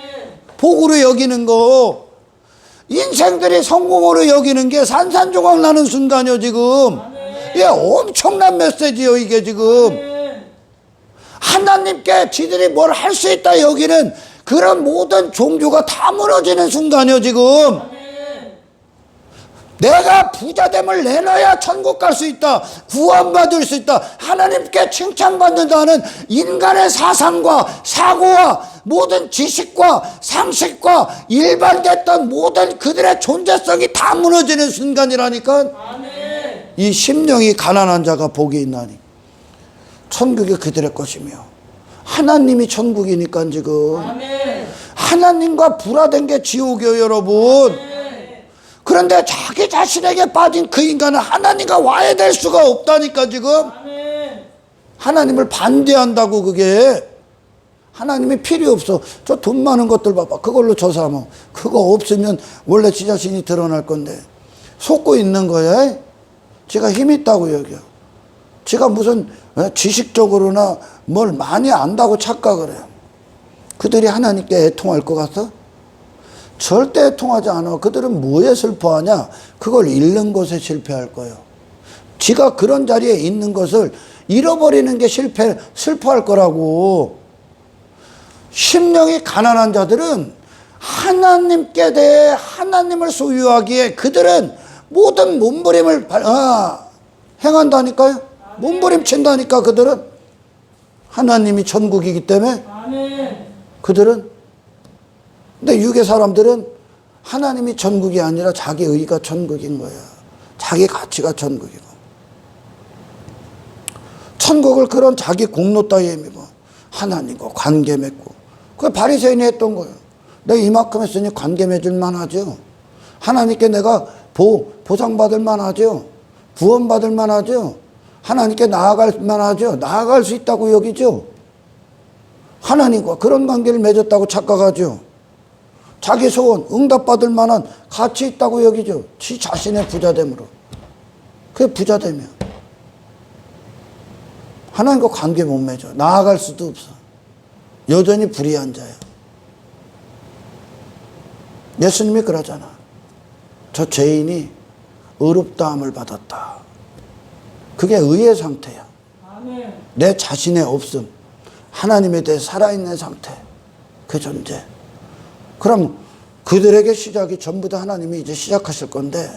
복으로 여기는 거. 인생들이 성공으로 여기는 게 산산조각 나는 순간이요, 지금. 이게 엄청난 메시지요, 이게 지금. 아멘. 하나님께 지들이 뭘 할 수 있다 여기는 그런 모든 종교가 다 무너지는 순간이요, 지금. 아멘. 내가 부자됨을 내놔야 천국 갈 수 있다. 구원받을 수 있다. 하나님께 칭찬받는다는 인간의 사상과 사고와 모든 지식과 상식과 일반됐던 모든 그들의 존재성이 다 무너지는 순간이라니까. 아멘. 이 심령이 가난한 자가 복이 있나니 천국이 그들의 것이며, 하나님이 천국이니까 지금 아멘. 하나님과 불화된 게 지옥이에요 여러분. 그런데 자기 자신에게 빠진 그 인간은 하나님과 와야 될 수가 없다니까 지금. 아멘. 하나님을 반대한다고. 그게 하나님이 필요 없어. 저 돈 많은 것들 봐봐. 그걸로 저 삼아. 그거 없으면 원래 지 자신이 드러날 건데 속고 있는 거야. 지가 힘 있다고 여겨. 지가 무슨 지식적으로나 뭘 많이 안다고 착각을 해요. 그들이 하나님께 애통할 것 같아? 절대 애통하지 않아. 그들은 뭐에 슬퍼하냐? 그걸 잃는 것에 실패할 거예요. 지가 그런 자리에 있는 것을 잃어버리는 게 슬퍼할 거라고. 심령이 가난한 자들은 하나님께 대해 하나님을 소유하기에 그들은 모든 몸부림을 행한다니까요. 몸부림친다니까. 그들은 하나님이 천국이기 때문에. 아멘. 그들은. 근데 유괴 사람들은 하나님이 천국이 아니라 자기 의가 천국인 거야. 자기 가치가 천국이고. 천국을 그런 자기 공로 따위에 미고 하나님과 관계 맺고. 그게 바리새인이 했던 거예요. 내가 이만큼 했으니 관계 맺을 만하죠. 하나님께 내가 보상받을 만하죠. 구원받을 만하죠. 하나님께 나아갈 만하죠. 나아갈 수 있다고 여기죠. 하나님과 그런 관계를 맺었다고 착각하죠. 자기 소원 응답받을 만한 가치 있다고 여기죠. 지 자신의 부자됨으로. 그게 부자됨이야. 하나님과 관계 못 맺어. 나아갈 수도 없어. 여전히 불의한 자야. 예수님이 그러잖아. 저 죄인이 의롭다함을 받았다. 그게 의의 상태야. 아멘. 내 자신의 없음, 하나님에 대해 살아있는 상태, 그 존재. 그럼 그들에게 시작이 전부 다 하나님이 이제 시작하실 건데,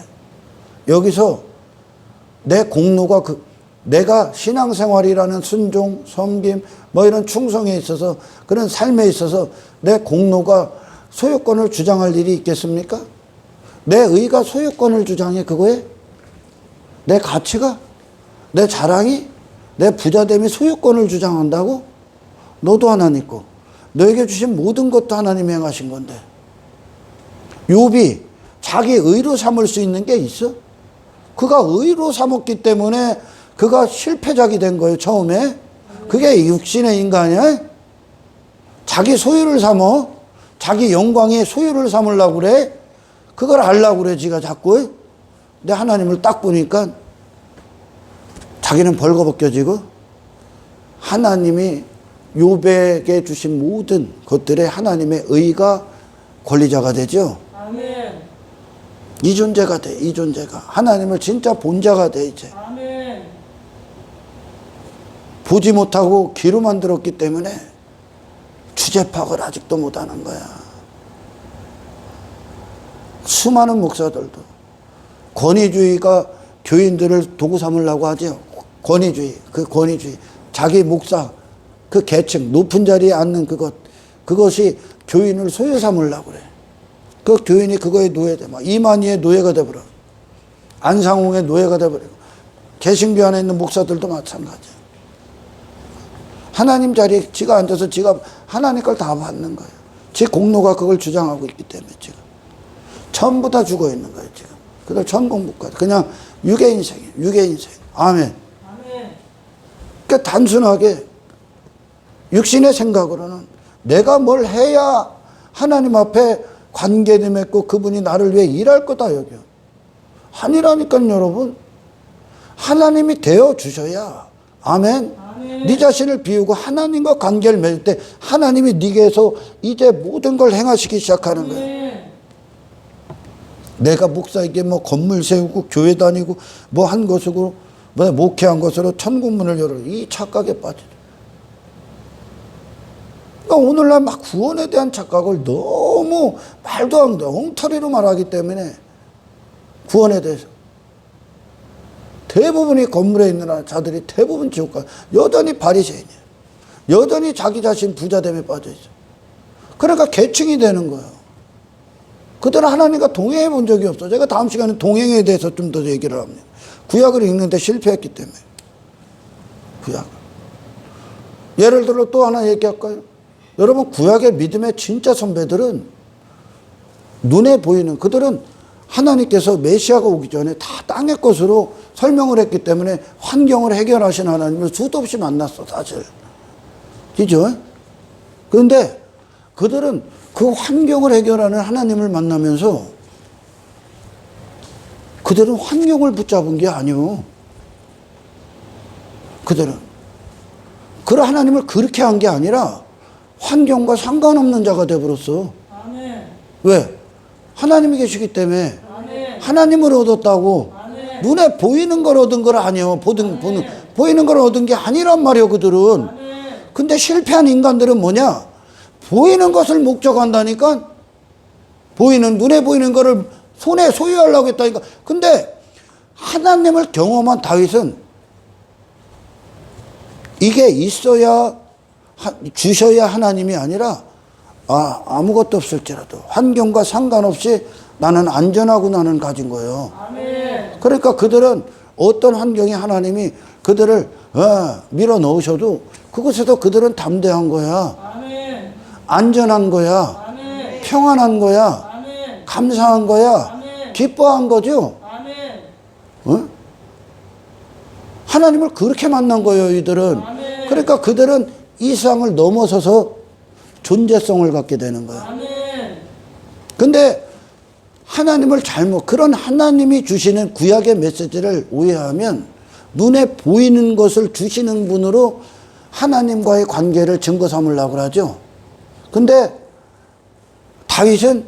여기서 내 공로가 내가 신앙생활이라는 순종, 섬김, 뭐 이런 충성에 있어서, 그런 삶에 있어서 내 공로가 소유권을 주장할 일이 있겠습니까? 내 의가 소유권을 주장해 그거에? 내 가치가? 내 자랑이? 내 부자됨이 소유권을 주장한다고? 너도 하나님 거. 너에게 주신 모든 것도 하나님이 행하신 건데. 욥이 자기 의로 삼을 수 있는 게 있어? 그가 의로 삼았기 때문에 그가 실패작이 된 거예요, 처음에. 그게 육신의 인간이야? 자기 소유를 삼어. 자기 영광의 소유를 삼으려고 그래. 그걸 알려고 그래, 지가 자꾸. 근데 하나님을 딱 보니까 자기는 벌거벗겨지고, 하나님이 욥에게 주신 모든 것들에 하나님의 의가 권리자가 되죠. 아멘. 이 존재가 돼, 이 존재가. 하나님을 진짜 본자가 돼, 이제. 아멘. 보지 못하고 귀로만 들었기 때문에 주제 파악을 아직도 못하는 거야. 수많은 목사들도 권위주의가 교인들을 도구 삼으려고 하죠. 권위주의, 그 권위주의. 자기 목사, 그 계층, 높은 자리에 앉는 그것이 교인을 소유 삼으려고 그래. 그 교인이 그거에 노예돼. 막 이만희의 노예가 돼버려. 안상홍의 노예가 돼버리고. 개신교 안에 있는 목사들도 마찬가지야. 하나님 자리에 지가 앉아서 지가 하나님 걸 다 받는 거예요. 제 공로가 그걸 주장하고 있기 때문에 지금. 전부 다 죽어 있는 거예요, 지금. 그들 천국 못 가요. 그냥 육의 인생이에요, 육의 인생. 아멘. 아멘. 그러니까 단순하게 육신의 생각으로는 내가 뭘 해야 하나님 앞에 관계를 맺고 그분이 나를 위해 일할 거다, 여기요. 아니라니까요, 여러분. 하나님이 되어 주셔야. 아멘. 아멘. 네 자신을 비우고 하나님과 관계를 맺을 때 하나님이 네게서 이제 모든 걸 행하시기 시작하는 거예요. 아멘. 내가 목사에게 뭐 건물 세우고 교회 다니고 뭐 한 것으로 뭐 목회한 것으로 천국문을 열어. 이 착각에 빠져. 그러니까 오늘날 막 구원에 대한 착각을 너무 말도 안 돼. 엉터리로 말하기 때문에 구원에 대해서. 대부분이 건물에 있는 자들이 대부분 지옥 가. 여전히 바리새인이에요. 여전히 자기 자신 부자됨에 빠져있어. 그러니까 계층이 되는 거예요. 그들은 하나님과 동행해 본 적이 없어. 제가 다음 시간에 동행에 대해서 좀 더 얘기를 합니다. 구약을 읽는데 실패했기 때문에. 구약. 예를 들어 또 하나 얘기할까요? 여러분, 구약의 믿음의 진짜 선배들은 눈에 보이는, 그들은 하나님께서 메시아가 오기 전에 다 땅의 것으로 설명을 했기 때문에 환경을 해결하신 하나님을 수도 없이 만났어, 사실. 그죠? 그런데 그들은 그 환경을 해결하는 하나님을 만나면서 그들은 환경을 붙잡은 게 아니요. 그들은 그 하나님을 그렇게 한 게 아니라 환경과 상관없는 자가 되어버렸어. 아멘. 왜? 하나님이 계시기 때문에. 아멘. 하나님을 얻었다고. 아멘. 눈에 보이는 걸 얻은 걸 아니에요. 보이는 걸 얻은 게 아니란 말이에요, 그들은. 아멘. 근데 실패한 인간들은 뭐냐? 보이는 것을 목적한다니까? 눈에 보이는 거를 손에 소유하려고 했다니까? 근데 하나님을 경험한 다윗은 이게 있어야, 주셔야 하나님이 아니라, 아무것도 없을지라도 환경과 상관없이 나는 안전하고 나는 가진 거예요. 아멘. 그러니까 그들은 어떤 환경에 하나님이 그들을 밀어 넣으셔도 그곳에서 그들은 담대한 거야. 아멘. 안전한 거야. 아멘. 평안한 거야. 아멘. 감사한 거야. 아멘. 기뻐한 거죠. 아멘. 어? 하나님을 그렇게 만난 거예요, 이들은. 아멘. 그러니까 그들은 이 세상을 넘어서서 존재성을 갖게 되는 거예요. 아멘. 근데 하나님을 그런 하나님이 주시는 구약의 메시지를 오해하면 눈에 보이는 것을 주시는 분으로 하나님과의 관계를 증거 삼으려고 하죠. 근데 다윗은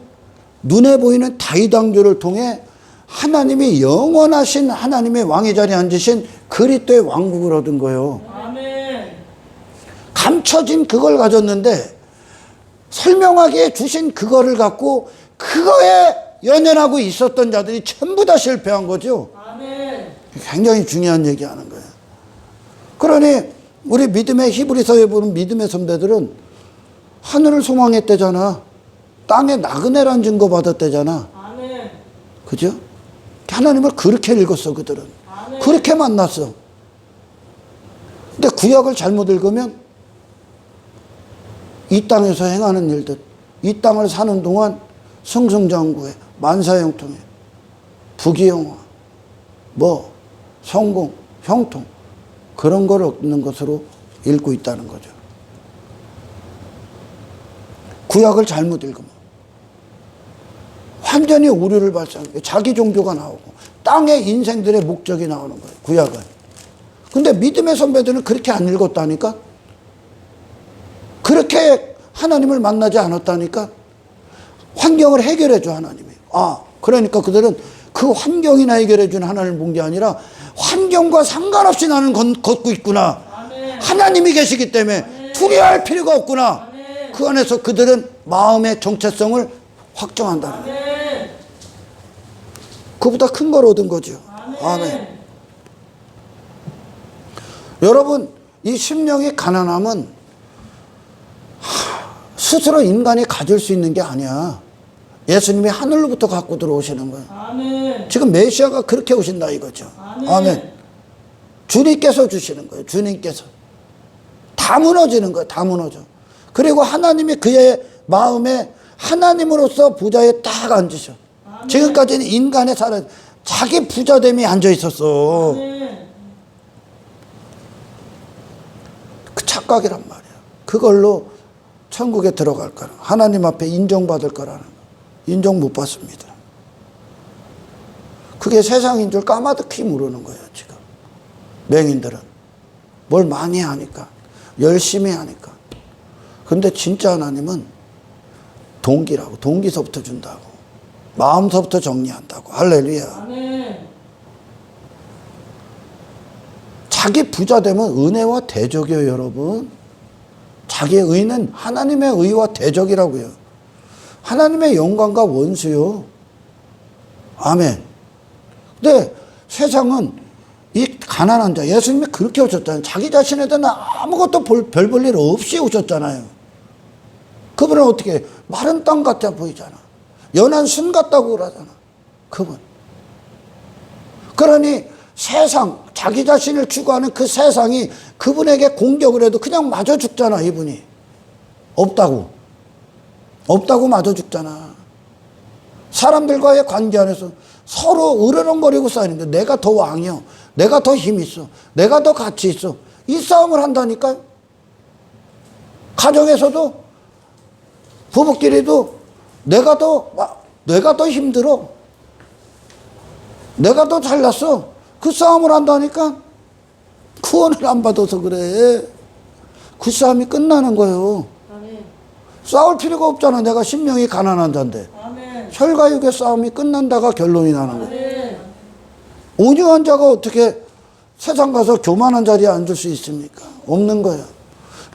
눈에 보이는 다윗 왕조를 통해 하나님이 영원하신 하나님의 왕의 자리에 앉으신 그리스도의 왕국을 얻은 거예요. 아멘. 감춰진 그걸 가졌는데 설명하기에 주신 그거를 갖고 그거에 연연하고 있었던 자들이 전부 다 실패한 거죠. 아멘. 굉장히 중요한 얘기하는 거예요. 그러니 우리 믿음의 히브리서에 보는 믿음의 선배들은 하늘을 소망했대잖아. 땅에 나그네란 증거 받았대잖아. 아멘. 그죠? 하나님을 그렇게 읽었어, 그들은. 아멘. 그렇게 만났어. 근데 구약을 잘못 읽으면 이 땅에서 행하는 일들, 이 땅을 사는 동안 승승장구해, 만사형통해, 부귀영화, 성공, 형통, 그런 걸 얻는 것으로 읽고 있다는 거죠. 구약을 잘못 읽으면 완전히 오류를 발생하고 자기 종교가 나오고 땅의 인생들의 목적이 나오는 거예요, 구약은. 근데 믿음의 선배들은 그렇게 안 읽었다니까? 그렇게 하나님을 만나지 않았다니까? 환경을 해결해 줘, 하나님이. 그러니까 그들은 그 환경이나 해결해 준 하나님을 본 게 아니라 환경과 상관없이 나는 걷고 있구나. 아멘. 하나님이 계시기 때문에 두려워할 필요가 없구나. 아멘. 그 안에서 그들은 마음의 정체성을 확정한다는 거예요. 아멘. 그보다 큰 걸 얻은 거죠. 아멘. 여러분, 이 심령이 가난함은 스스로 인간이 가질 수 있는 게 아니야. 예수님이 하늘로부터 갖고 들어오시는 거예요. 아멘. 지금 메시아가 그렇게 오신다 이거죠. 아멘. 주님께서 주시는 거예요. 주님께서. 다 무너지는 거예요. 다 무너져. 그리고 하나님이 그의 마음에 하나님으로서 부자에 딱 앉으셔. 아멘. 지금까지는 인간의 자기 부자됨이 앉아 있었어. 아멘. 그 착각이란 말이야. 그걸로 천국에 들어갈 거라. 하나님 앞에 인정받을 거라는 거. 인정 못 받습니다. 그게 세상인 줄 까마득히 모르는 거예요, 지금. 맹인들은. 뭘 많이 하니까. 열심히 하니까. 근데 진짜 하나님은 동기라고. 동기서부터 준다고. 마음서부터 정리한다고. 할렐루야. 아멘. 자기 부자 되면 은혜와 대적이에요, 여러분. 자기의 의는 하나님의 의와 대적이라고요. 하나님의 영광과 원수요. 아멘. 근데 세상은 이 가난한 자, 예수님이 그렇게 오셨잖아요. 자기 자신에 대한 아무것도 별 볼 일 없이 오셨잖아요. 그분은 어떻게 마른 땅 같아 보이잖아. 연한 순 같다고 그러잖아. 그분. 그러니 세상, 자기 자신을 추구하는 그 세상이 그분에게 공격을 해도 그냥 맞아 죽잖아, 이분이. 없다고 맞아 죽잖아. 사람들과의 관계 안에서 서로 으르렁거리고 싸우는데 내가 더 왕이요, 내가 더 힘 있어, 내가 더 가치 있어, 이 싸움을 한다니까요. 가정에서도 부부끼리도 내가 더 힘들어, 내가 더 잘났어, 그 싸움을 한다니까. 구원을 안 받아서 그래. 그 싸움이 끝나는 거예요. 아멘. 싸울 필요가 없잖아. 내가 심령이 가난한 자인데. 아멘. 혈과 육의 싸움이 끝난다가 결론이 나는 거예요. 아멘. 온유한 자가 어떻게 세상 가서 교만한 자리에 앉을 수 있습니까? 없는 거예요.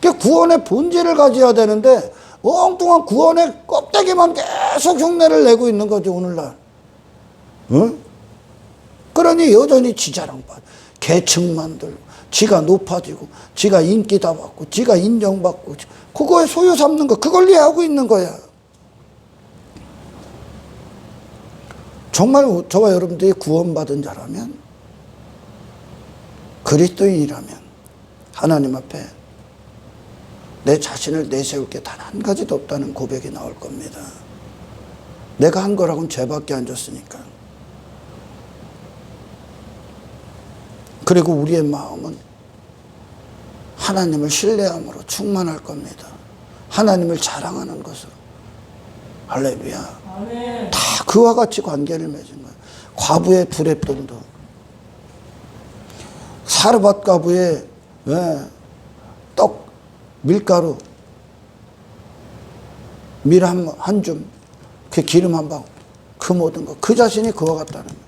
그러니까 구원의 본질을 가져야 되는데 엉뚱한 구원의 껍데기만 계속 흉내를 내고 있는 거죠, 오늘날. 응? 그러니 여전히 지 자랑받고 계층 만들고 지가 높아지고 지가 인기 다 받고 지가 인정받고 그거에 소유 삼는 거, 그걸 이해하고 있는 거야. 정말 저와 여러분들이 구원받은 자라면, 그리스도인이라면 하나님 앞에 내 자신을 내세울 게 단 한 가지도 없다는 고백이 나올 겁니다. 내가 한 거라고는 죄밖에 안 줬으니까. 그리고 우리의 마음은 하나님을 신뢰함으로 충만할 겁니다. 하나님을 자랑하는 것으로. 할렐루야. 아멘. 다 그와 같이 관계를 맺은 거예요. 과부의 두랩돈도, 사르밧 과부의 떡, 밀가루, 밀 한 줌, 그 기름 한 방울, 그 모든 것, 그 자신이 그와 같다는 거예요.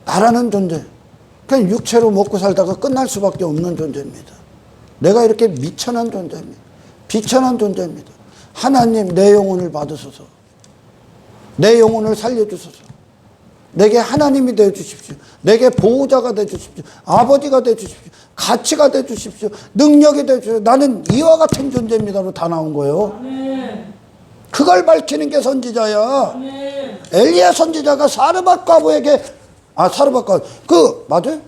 나라는 존재, 그냥 육체로 먹고 살다가 끝날 수밖에 없는 존재입니다. 내가 이렇게 미천한 존재입니다. 비천한 존재입니다. 하나님, 내 영혼을 받으소서. 내 영혼을 살려주소서. 내게 하나님이 되어주십시오. 내게 보호자가 되어주십시오. 아버지가 되어주십시오. 가치가 되어주십시오. 능력이 되어주십시오. 나는 이와 같은 존재입니다로 다 나온 거예요. 아멘. 그걸 밝히는 게 선지자야. 아멘. 엘리야 선지자가 사르밧 과부에게, 사르밧 과부, 맞아요?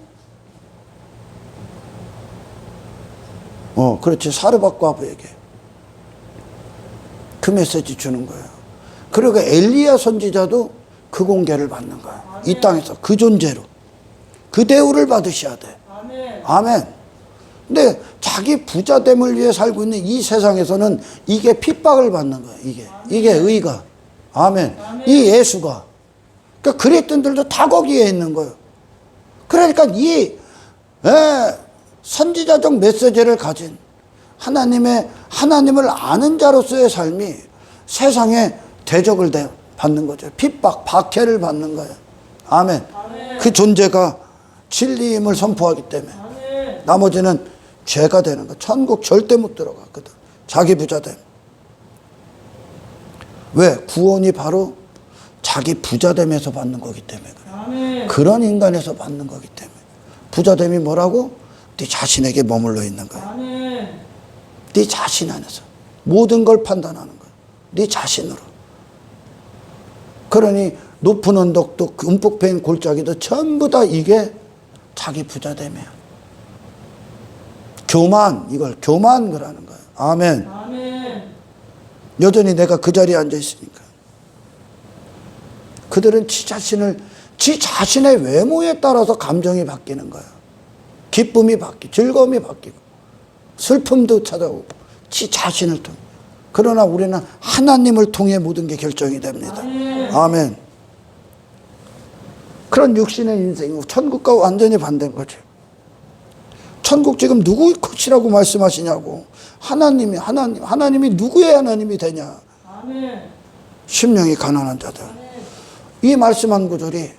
그렇지. 사르밧 과부에게 그 메시지 주는 거예요. 그리고 엘리야 선지자도 그 공개를 받는 거예요. 이 땅에서 그 존재로 그 대우를 받으셔야 돼. 아멘. 아멘. 근데 자기 부자됨을 위해 살고 있는 이 세상에서는 이게 핍박을 받는 거예요. 이게 의가. 아멘. 이 예수가. 그러니까 그리스도인들도 다 거기에 있는 거예요. 그러니까 이 선지자적 메시지를 가진 하나님을 아는 자로서의 삶이 세상에 대적을 받는 거죠. 핍박, 박해를 받는 거예요. 아멘. 아멘. 그 존재가 진리임을 선포하기 때문에. 아멘. 나머지는 죄가 되는 거. 천국 절대 못 들어가거든. 자기 부자됨. 왜? 구원이 바로 자기 부자됨에서 받는 거기 때문에 그래. 아멘. 그런 인간에서 받는 거기 때문에. 부자됨이 뭐라고? 네 자신에게 머물러 있는 거야. 아멘. 네 자신 안에서 모든 걸 판단하는 거야. 네 자신으로. 그러니 높은 언덕도 움푹 패인 골짜기도 전부 다 이게 자기 부자됨이야. 이걸 교만 그러는 거예요. 아멘. 아멘. 여전히 내가 그 자리에 앉아 있으니까. 그들은 지 자신의 외모에 따라서 감정이 바뀌는 거예요. 기쁨이 바뀌고 즐거움이 바뀌고 슬픔도 찾아오고 지 자신을 통해. 그러나 우리는 하나님을 통해 모든 게 결정이 됩니다. 아멘. 그런 육신의 인생이고 천국과 완전히 반대인 거죠. 천국 지금 누구 것이라고 말씀하시냐고. 하나님이 누구의 하나님이 되냐. 아멘. 심령이 가난한 자들. 이 말씀한 구절이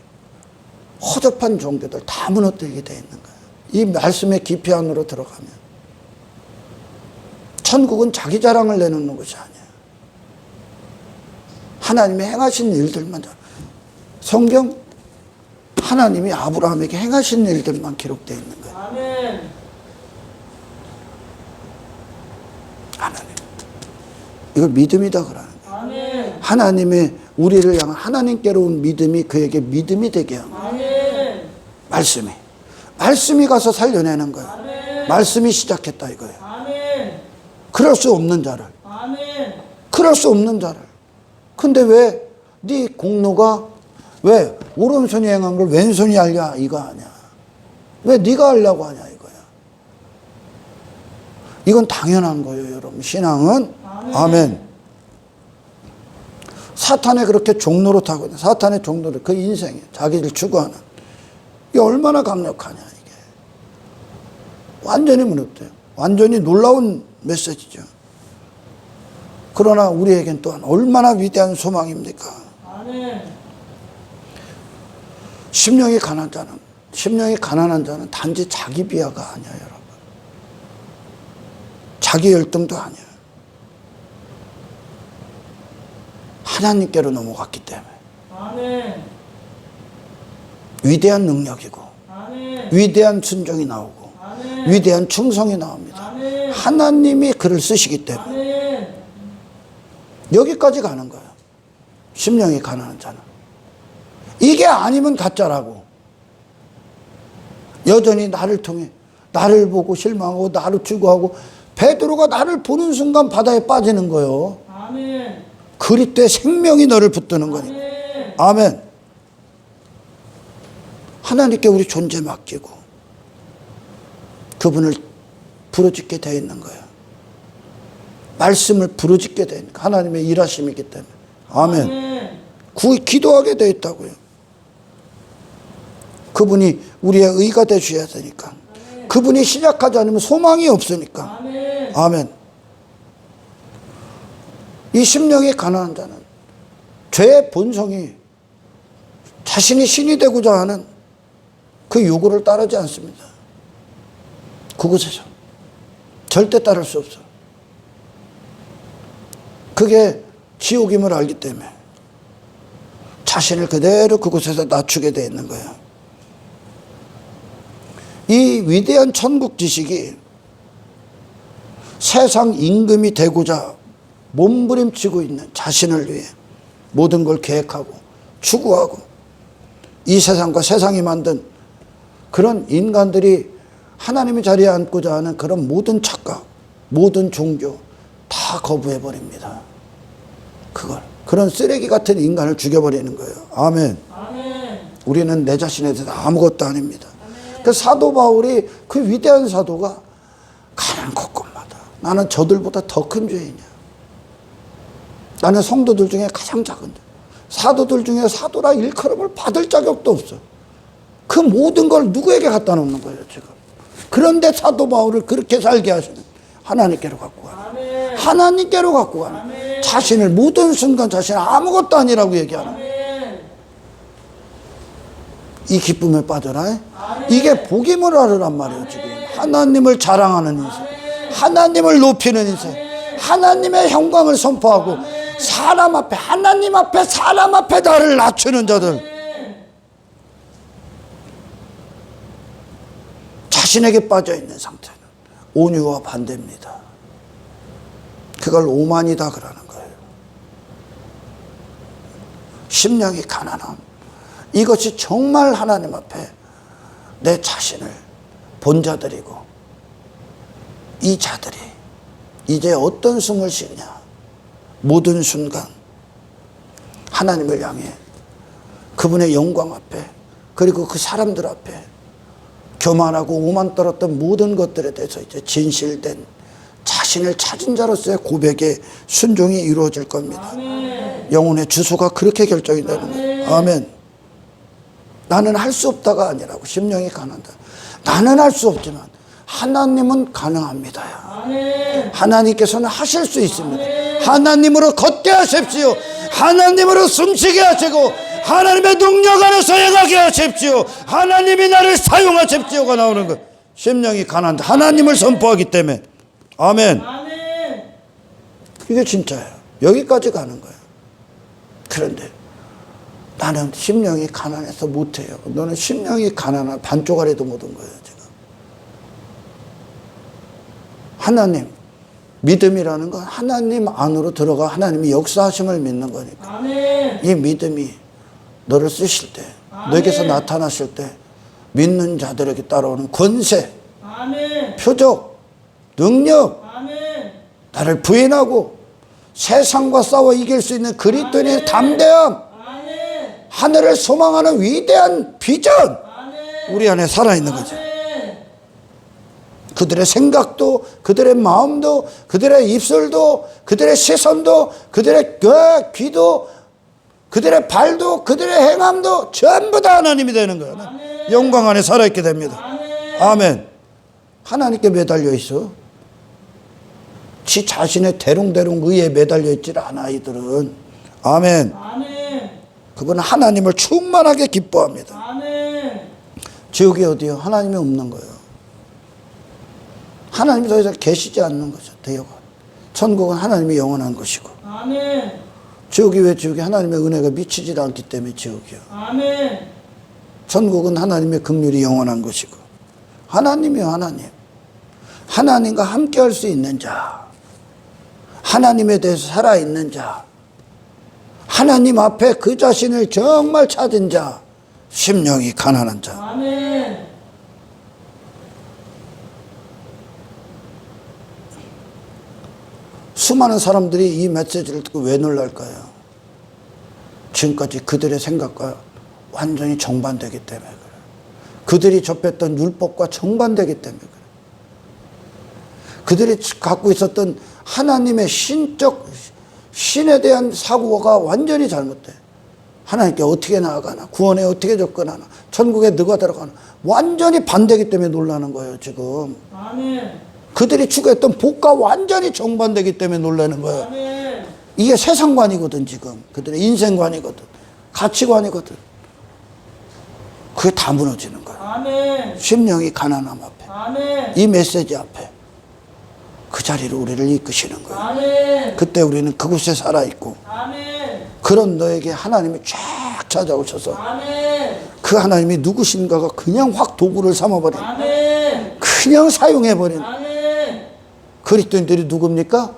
허접한 종교들 다 무너뜨리게 되어 있는 거예요. 이 말씀의 깊이 안으로 들어가면 천국은 자기 자랑을 내놓는 것이 아니에요. 하나님의 행하신 일들만. 성경 하나님이 아브라함에게 행하신 일들만 기록되어 있는 거예요. 아멘. 하나님. 이걸 믿음이다 그러는 거예요. 아멘. 하나님의 우리를 향한 하나님께로 온 믿음이 그에게 믿음이 되게 하는 거예요. 아멘. 말씀이 가서 살려내는 거예요. 아멘. 말씀이 시작했다 이거예요. 아멘. 그럴 수 없는 자를. 아멘. 그럴 수 없는 자를. 근데 왜 네 공로가 왜 오른손이 행한 걸 왼손이 하냐 이거 아니야. 왜 네가 하려고 하냐 이거야. 이건 당연한 거예요, 여러분. 신앙은 아멘. 사탄에 그렇게 종로로 타고 있는 사탄의 종로를 그 인생에 자기를 추구하는 이게 얼마나 강력하냐 이게. 완전히 무너져요. 완전히 놀라운 메시지죠. 그러나 우리에겐 또한 얼마나 위대한 소망입니까? 아멘. 심령이 가난한 자는 단지 자기 비하가 아니야, 여러분. 자기 열등도 아니야. 하나님께로 넘어갔기 때문에. 아멘. 위대한 능력이고, 아멘. 위대한 순종이 나오고, 아멘. 위대한 충성이 나옵니다. 아멘. 하나님이 그를 쓰시기 때문에. 아멘. 여기까지 가는 거예요. 심령이 가난한 자는. 이게 아니면 가짜라고. 여전히 나를 통해 나를 보고 실망하고 나를 추구하고 베드로가 나를 보는 순간 바다에 빠지는 거예요. 아멘. 그리때 생명이 너를 붙드는 거니까. 아멘. 아멘. 하나님께 우리 존재 맡기고 그분을 부르짖게 되어 있는 거예요. 말씀을 부르짖게 되니까 하나님의 일하심이기 때문에. 아멘. 아멘. 기도하게 되어 있다고요. 그분이 우리의 의가 되셔야 되니까. 그분이 시작하지 않으면 소망이 없으니까. 아멘. 아멘. 이 심령이 가난한 자는 죄의 본성이 자신이 신이 되고자 하는 그 요구를 따르지 않습니다. 그곳에서 절대 따를 수 없어. 그게 지옥임을 알기 때문에 자신을 그대로 그곳에서 낮추게 되어 있는 거예요. 이 위대한 천국 지식이 세상 임금이 되고자 몸부림치고 있는 자신을 위해 모든 걸 계획하고 추구하고 이 세상과 세상이 만든 그런 인간들이 하나님의 자리에 앉고자 하는 그런 모든 착각, 모든 종교 다 거부해버립니다. 그런 쓰레기 같은 인간을 죽여버리는 거예요. 아멘. 아멘. 우리는 내 자신에 대해서 아무것도 아닙니다. 그 사도 바울이 그 위대한 사도가 가는 곳곳마다 나는 저들보다 더 큰 죄인이야. 나는 성도들 중에 가장 작은 죄. 사도들 중에 사도라 일컬음을 받을 자격도 없어. 그 모든 걸 누구에게 갖다 놓는 거예요, 지금. 그런데 사도 바울을 그렇게 살게 하시는 하나님께로 갖고 가는. 아멘. 하나님께로 갖고 가는. 아멘. 자신을 모든 순간 자신은 아무것도 아니라고 얘기하는. 아멘. 이 기쁨에 빠져라. 아멘. 이게 복임을 하려란 말이에요, 지금. 하나님을 자랑하는 인생. 아멘. 하나님을 높이는 인생. 하나님의 영광을 선포하고 사람 앞에, 하나님 앞에, 사람 앞에 나를 낮추는 자들. 아멘. 자신에게 빠져있는 상태는 온유와 반대입니다. 그걸 오만이다 그러는 거예요. 심령이 가난함. 이것이 정말 하나님 앞에 내 자신을 본 자들이고 이 자들이 이제 어떤 숨을 쉬냐. 모든 순간 하나님을 향해 그분의 영광 앞에 그리고 그 사람들 앞에 교만하고 오만 떨었던 모든 것들에 대해서 이제 진실된 자신을 찾은 자로서의 고백의 순종이 이루어질 겁니다. 아멘. 영혼의 주소가 그렇게 결정이 되는 거예요. 아멘. 나는 할 수 없다가 아니라고. 심령이 가난하다. 나는 할 수 없지만 하나님은 가능합니다. 아멘. 하나님께서는 하실 수 있습니다. 하나님으로 걷게 하십시오. 하나님으로 숨쉬게 하시고 하나님의 능력 안에서 행하게 하십시오. 하나님이 나를 사용하십시오가 나오는 것. 심령이 가난하다. 하나님을 선포하기 때문에. 아멘. 아멘. 이게 진짜예요. 여기까지 가는 거예요. 그런데 나는 심령이 가난해서 못해요. 너는 심령이 가난한 반쪽아리도 못 온 거예요, 지금. 하나님, 믿음이라는 건 하나님 안으로 들어가 하나님이 역사하심을 믿는 거니까. 아멘. 이 믿음이 너를 쓰실 때, 너에게서 나타나실 때 믿는 자들에게 따라오는 권세, 아멘. 표적, 능력, 아멘. 나를 부인하고 세상과 싸워 이길 수 있는 그리스도인의 담대함, 아멘. 하늘을 소망하는 위대한 비전, 아멘. 우리 안에 살아있는 거죠. 아멘. 그들의 생각도, 그들의 마음도, 그들의 입술도, 그들의 시선도, 그들의 귀도, 그들의 발도, 그들의 행함도 전부 다 하나님이 되는 거예요. 아멘. 영광 안에 살아있게 됩니다. 아멘. 아멘. 하나님께 매달려 있어. 지 자신의 대롱대롱 의에 매달려 있질 않아, 이들은. 아멘. 아멘. 그분은 하나님을 충만하게 기뻐합니다. 아멘. 지옥이 어디요? 하나님이 없는 거예요. 하나님이 더 이상 계시지 않는 거죠. 대역은. 천국은 하나님이 영원한 것이고. 아멘. 지옥이 왜 지옥이? 하나님의 은혜가 미치지 않기 때문에 지옥이요. 아멘. 천국은 하나님의 긍휼이 영원한 것이고. 하나님이요, 하나님. 하나님과 함께 할 수 있는 자. 하나님에 대해서 살아있는 자. 하나님 앞에 그 자신을 정말 찾은 자. 심령이 가난한 자. 아멘. 수많은 사람들이 이 메시지를 듣고 왜 놀랄까요? 지금까지 그들의 생각과 완전히 정반되기 때문에 그래요. 그들이 접했던 율법과 정반되기 때문에 그래요. 그들이 갖고 있었던 하나님의 신에 대한 사고가 완전히 잘못돼. 하나님께 어떻게 나아가나, 구원에 어떻게 접근하나, 천국에 누가 들어가나, 완전히 반대기 때문에 놀라는 거예요, 지금. 아멘. 그들이 추구했던 복과 완전히 정반되기 때문에 놀라는 거예요. 아멘. 이게 세상관이거든, 지금. 그들의 인생관이거든. 가치관이거든. 그게 다 무너지는 거예요. 아멘. 심령이 가난함 앞에. 아멘. 이 메시지 앞에. 그 자리로 우리를 이끄시는 거예요. 아멘. 그때 우리는 그곳에 살아있고, 아멘. 그런 너에게 하나님이 쫙 찾아오셔서 아멘. 그 하나님이 누구신가가 그냥 확 도구를 삼아버린, 아멘. 그냥 사용해버린 아멘. 그리스도인들이 누굽니까?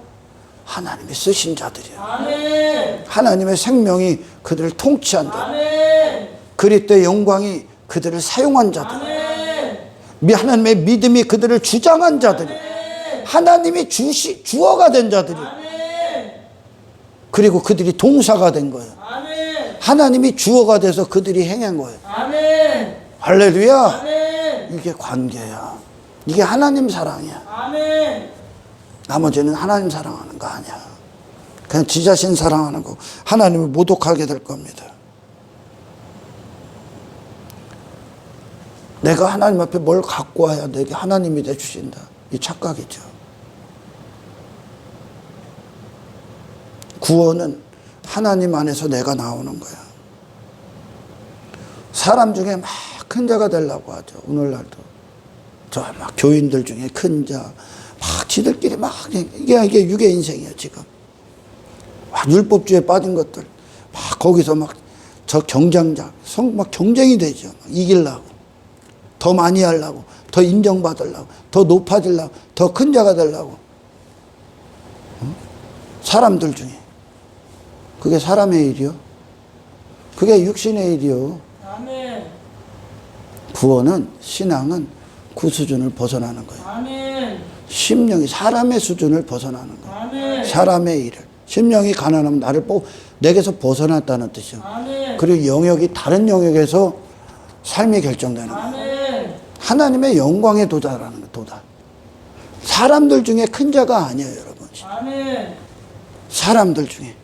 하나님이 쓰신 자들이야. 아멘. 하나님의 생명이 그들을 통치한다. 아멘. 그리스도의 영광이 그들을 사용한 자들. 아멘. 하나님의 믿음이 그들을 주장한 자들이. 하나님이 주어가 된 자들이. 아멘. 그리고 그들이 동사가 된 거예요. 아멘. 하나님이 주어가 돼서 그들이 행한 거예요. 아멘. 할렐루야. 아멘. 이게 관계야. 이게 하나님 사랑이야. 아멘. 나머지는 하나님 사랑하는 거 아니야. 그냥 지 자신 사랑하는 거. 하나님을 모독하게 될 겁니다. 내가 하나님 앞에 뭘 갖고 와야 내게 하나님이 돼주신다. 이 착각이죠. 구원은 하나님 안에서 내가 나오는 거야. 사람 중에 막 큰 자가 되려고 하죠. 오늘날도. 저 막 교인들 중에 큰 자, 막 지들끼리 막, 이게 육의 인생이야, 지금. 막 율법주의에 빠진 것들. 막 거기서 막 저 경쟁자, 막 경쟁이 되죠. 막 이기려고. 더 많이 하려고. 더 인정받으려고. 더 높아지려고. 더 큰 자가 되려고. 사람들 중에. 그게 사람의 일이요. 그게 육신의 일이요. 아멘. 구원은, 신앙은 그 수준을 벗어나는 거예요. 아멘. 심령이 사람의 수준을 벗어나는 거예요. 아멘. 사람의 일을. 심령이 가난하면 나를 내게서 벗어났다는 뜻이요. 아멘. 그리고 영역이 다른 영역에서 삶이 결정되는 거예요. 아멘. 하나님의 영광에 도달하는 거예요. 도달. 사람들 중에 큰 자가 아니에요, 여러분. 아멘. 사람들 중에.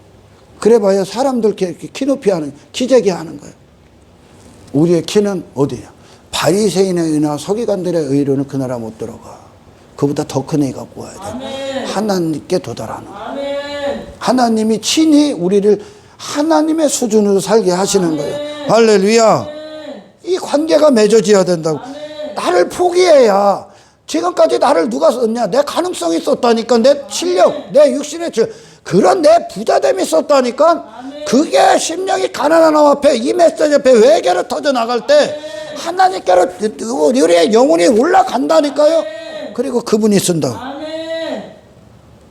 그래봐야 사람들 키 높이 하는, 키재기 하는 거예요. 우리의 키는 어디야? 바리새인의 의나 서기관들의 의로는 그 나라 못 들어가. 그보다 더 큰 애 갖고 와야 돼. 아멘. 하나님께 도달하는 거예요. 아멘. 하나님이 친히 우리를 하나님의 수준으로 살게 하시는 거예요. 할렐루야. 이 관계가 맺어져야 된다고. 나를 포기해야. 지금까지 나를 누가 썼냐? 내 가능성이 썼다니까. 내 실력, 내 육신의 그런 내 부자됨이 썼다니까. 그게 심령이 가난한 마음 앞에 이 메시지 앞에 외계로 터져 나갈 때 하나님께로 우리의 영혼이 올라간다니까요. 그리고 그분이 쓴다. 아멘.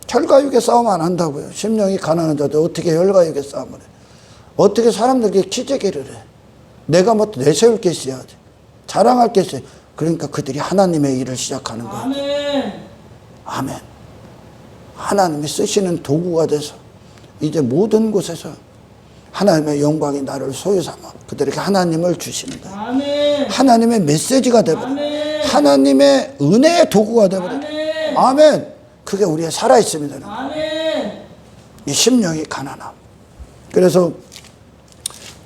혈과육의 싸움 안 한다고요. 심령이 가난한 자들 어떻게 혈과육의 싸움을 해? 어떻게 사람들에게 기재기를 해? 내가 뭐 내세울 게 있어야지. 자랑할 게 있어야. 그러니까 그들이 하나님의 일을 시작하는 거예요. 아멘. 아멘. 하나님이 쓰시는 도구가 돼서 이제 모든 곳에서 하나님의 영광이 나를 소유 삼아 그들에게 하나님을 주시는 거예요. 아멘. 하나님의 메시지가 되버려. 아멘. 하나님의 은혜의 도구가 되버려. 아멘. 아멘. 그게 우리의 살아있음이 되는 거예요. 아멘. 이 심령이 가난함. 그래서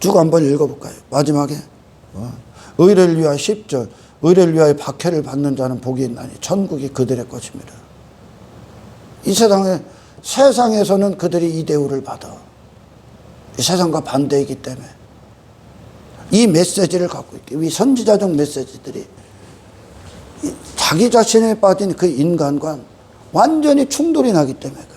쭉 한번 읽어볼까요? 마지막에 의를 위하여 10절 의를 위하여 박해를 받는 자는 복이 있나니 천국이 그들의 것입니다. 이 세상에서는 그들이 이 대우를 받아. 이 세상과 반대이기 때문에 이 메시지를 갖고 있기, 이 선지자적 메시지들이 자기 자신에 빠진 그 인간과 완전히 충돌이 나기 때문에 그래.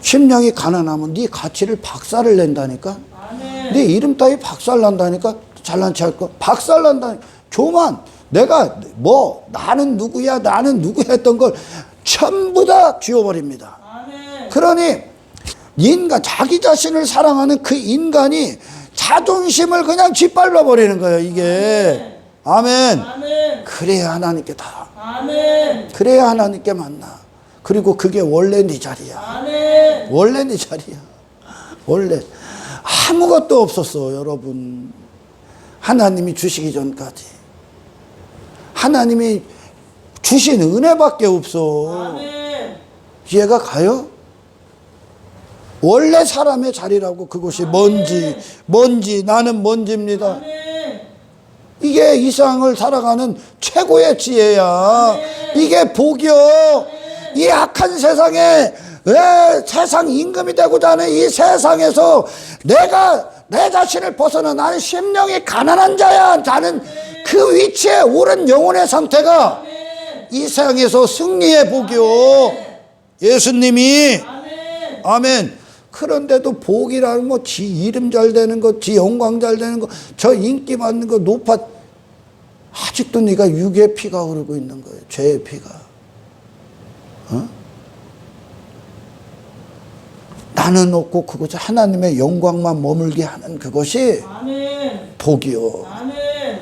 심령이 가난하면 네 가치를 박살을 낸다니까. 아멘. 네 이름 따위 박살 난다니까. 잘난 체 할 거 박살 난다니까. 교만 내가 뭐 나는 누구야 했던 걸 전부 다 지워버립니다. 아멘. 그러니 인간 자기 자신을 사랑하는 그 인간이 자존심을 그냥 짓밟아 버리는 거예요. 이게 아멘. 아멘. 그래야 하나님께 다. 아멘. 그래야 하나님께 만나. 그리고 그게 원래 네 자리야. 아멘. 원래 네 자리야. 원래 아무것도 없었어, 여러분. 하나님이 주시기 전까지. 하나님이 주신 은혜밖에 없어. 아멘. 이해가 가요? 원래 사람의 자리라고 그것이 먼지, 나는 먼지입니다. 아멘. 이게 이 세상을 살아가는 최고의 지혜야. 이게 복이요. 이 악한 세상에 세상 임금이 되고자 하는 이 세상에서 내가 내 자신을 벗어나 나는 심령이 가난한 자야. 나는 그 위치에 오른 영혼의 상태가 이 세상에서 승리의 복이요. 예수님이 아멘. 그런데도 복이라는 뭐 지 이름 잘 되는 거, 지 영광 잘 되는 거, 저 인기 받는 거 높아. 아직도 네가 육의 피가 흐르고 있는 거예요. 죄의 피가. 나는 없고 그것이 하나님의 영광만 머물게 하는 그것이 아멘. 복이요. 아멘.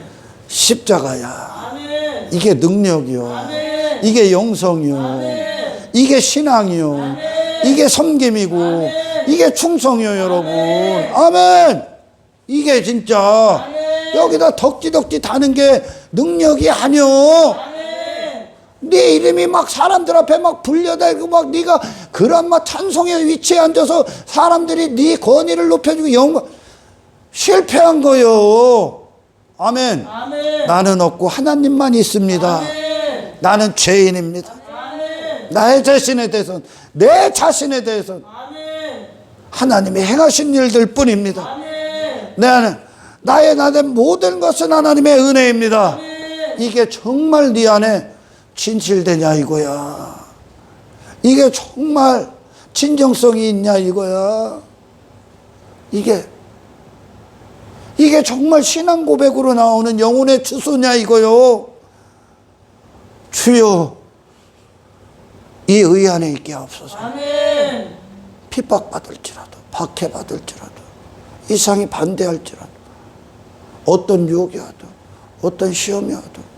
십자가야. 아멘. 이게 능력이요. 아멘. 이게 영성이요. 아멘. 이게 신앙이요. 이게 섬김이고 이게 충성이요, 여러분. 아멘. 이게 진짜 여기다 덕지덕지 다는 게 능력이 아니요. 네 이름이 막 사람들 앞에 막 불려대고 막 네가 그런 막 찬송의 위치에 앉아서 사람들이 네 권위를 높여주고 영광 실패한 거요. 아멘. 아멘. 나는 없고 하나님만 있습니다. 아멘. 나는 죄인입니다. 아멘. 나의 자신에 대해서는 내 자신에 대해서는 아멘. 하나님이 행하신 일들 뿐입니다. 아멘. 나의 모든 것은 하나님의 은혜입니다. 아멘. 이게 정말 네 안에 진실되냐 이거야. 이게 정말 진정성이 있냐 이거야. 이게 정말 신앙 고백으로 나오는 영혼의 주소냐 이거요. 주여 이 의 안에 있게 하옵소서. 아멘. 핍박받을지라도 박해받을지라도 이상이 반대할지라도 어떤 유혹이 와도 어떤 시험이 와도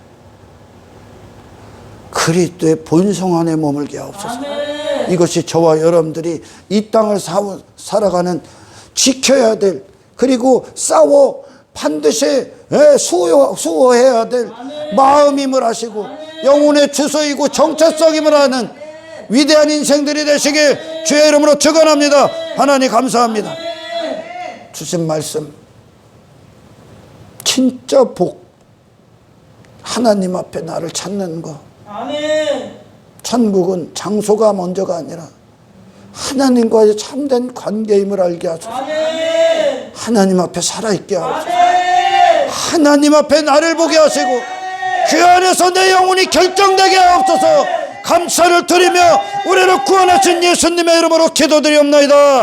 그리스도의 본성 안에 머물게 하옵소서. 아멘. 이것이 저와 여러분들이 이 땅을 살아가는 지켜야 될 그리고 싸워 반드시 수호해야 될 마음임을 하시고 영혼의 주소이고 정체성임을 하는 위대한 인생들이 되시길 주의 이름으로 축원합니다. 하나님 감사합니다. 주신 말씀 진짜 복. 하나님 앞에 나를 찾는 거. 아멘. 천국은 장소가 먼저가 아니라 하나님과의 참된 관계임을 알게 하소서. 아멘. 하나님 앞에 살아있게 하소서. 아멘. 하나님 앞에 나를 보게 하시고 그 안에서 내 영혼이 결정되게 하옵소서. 감사를 드리며 우리를 구원하신 예수님의 이름으로 기도드리옵나이다.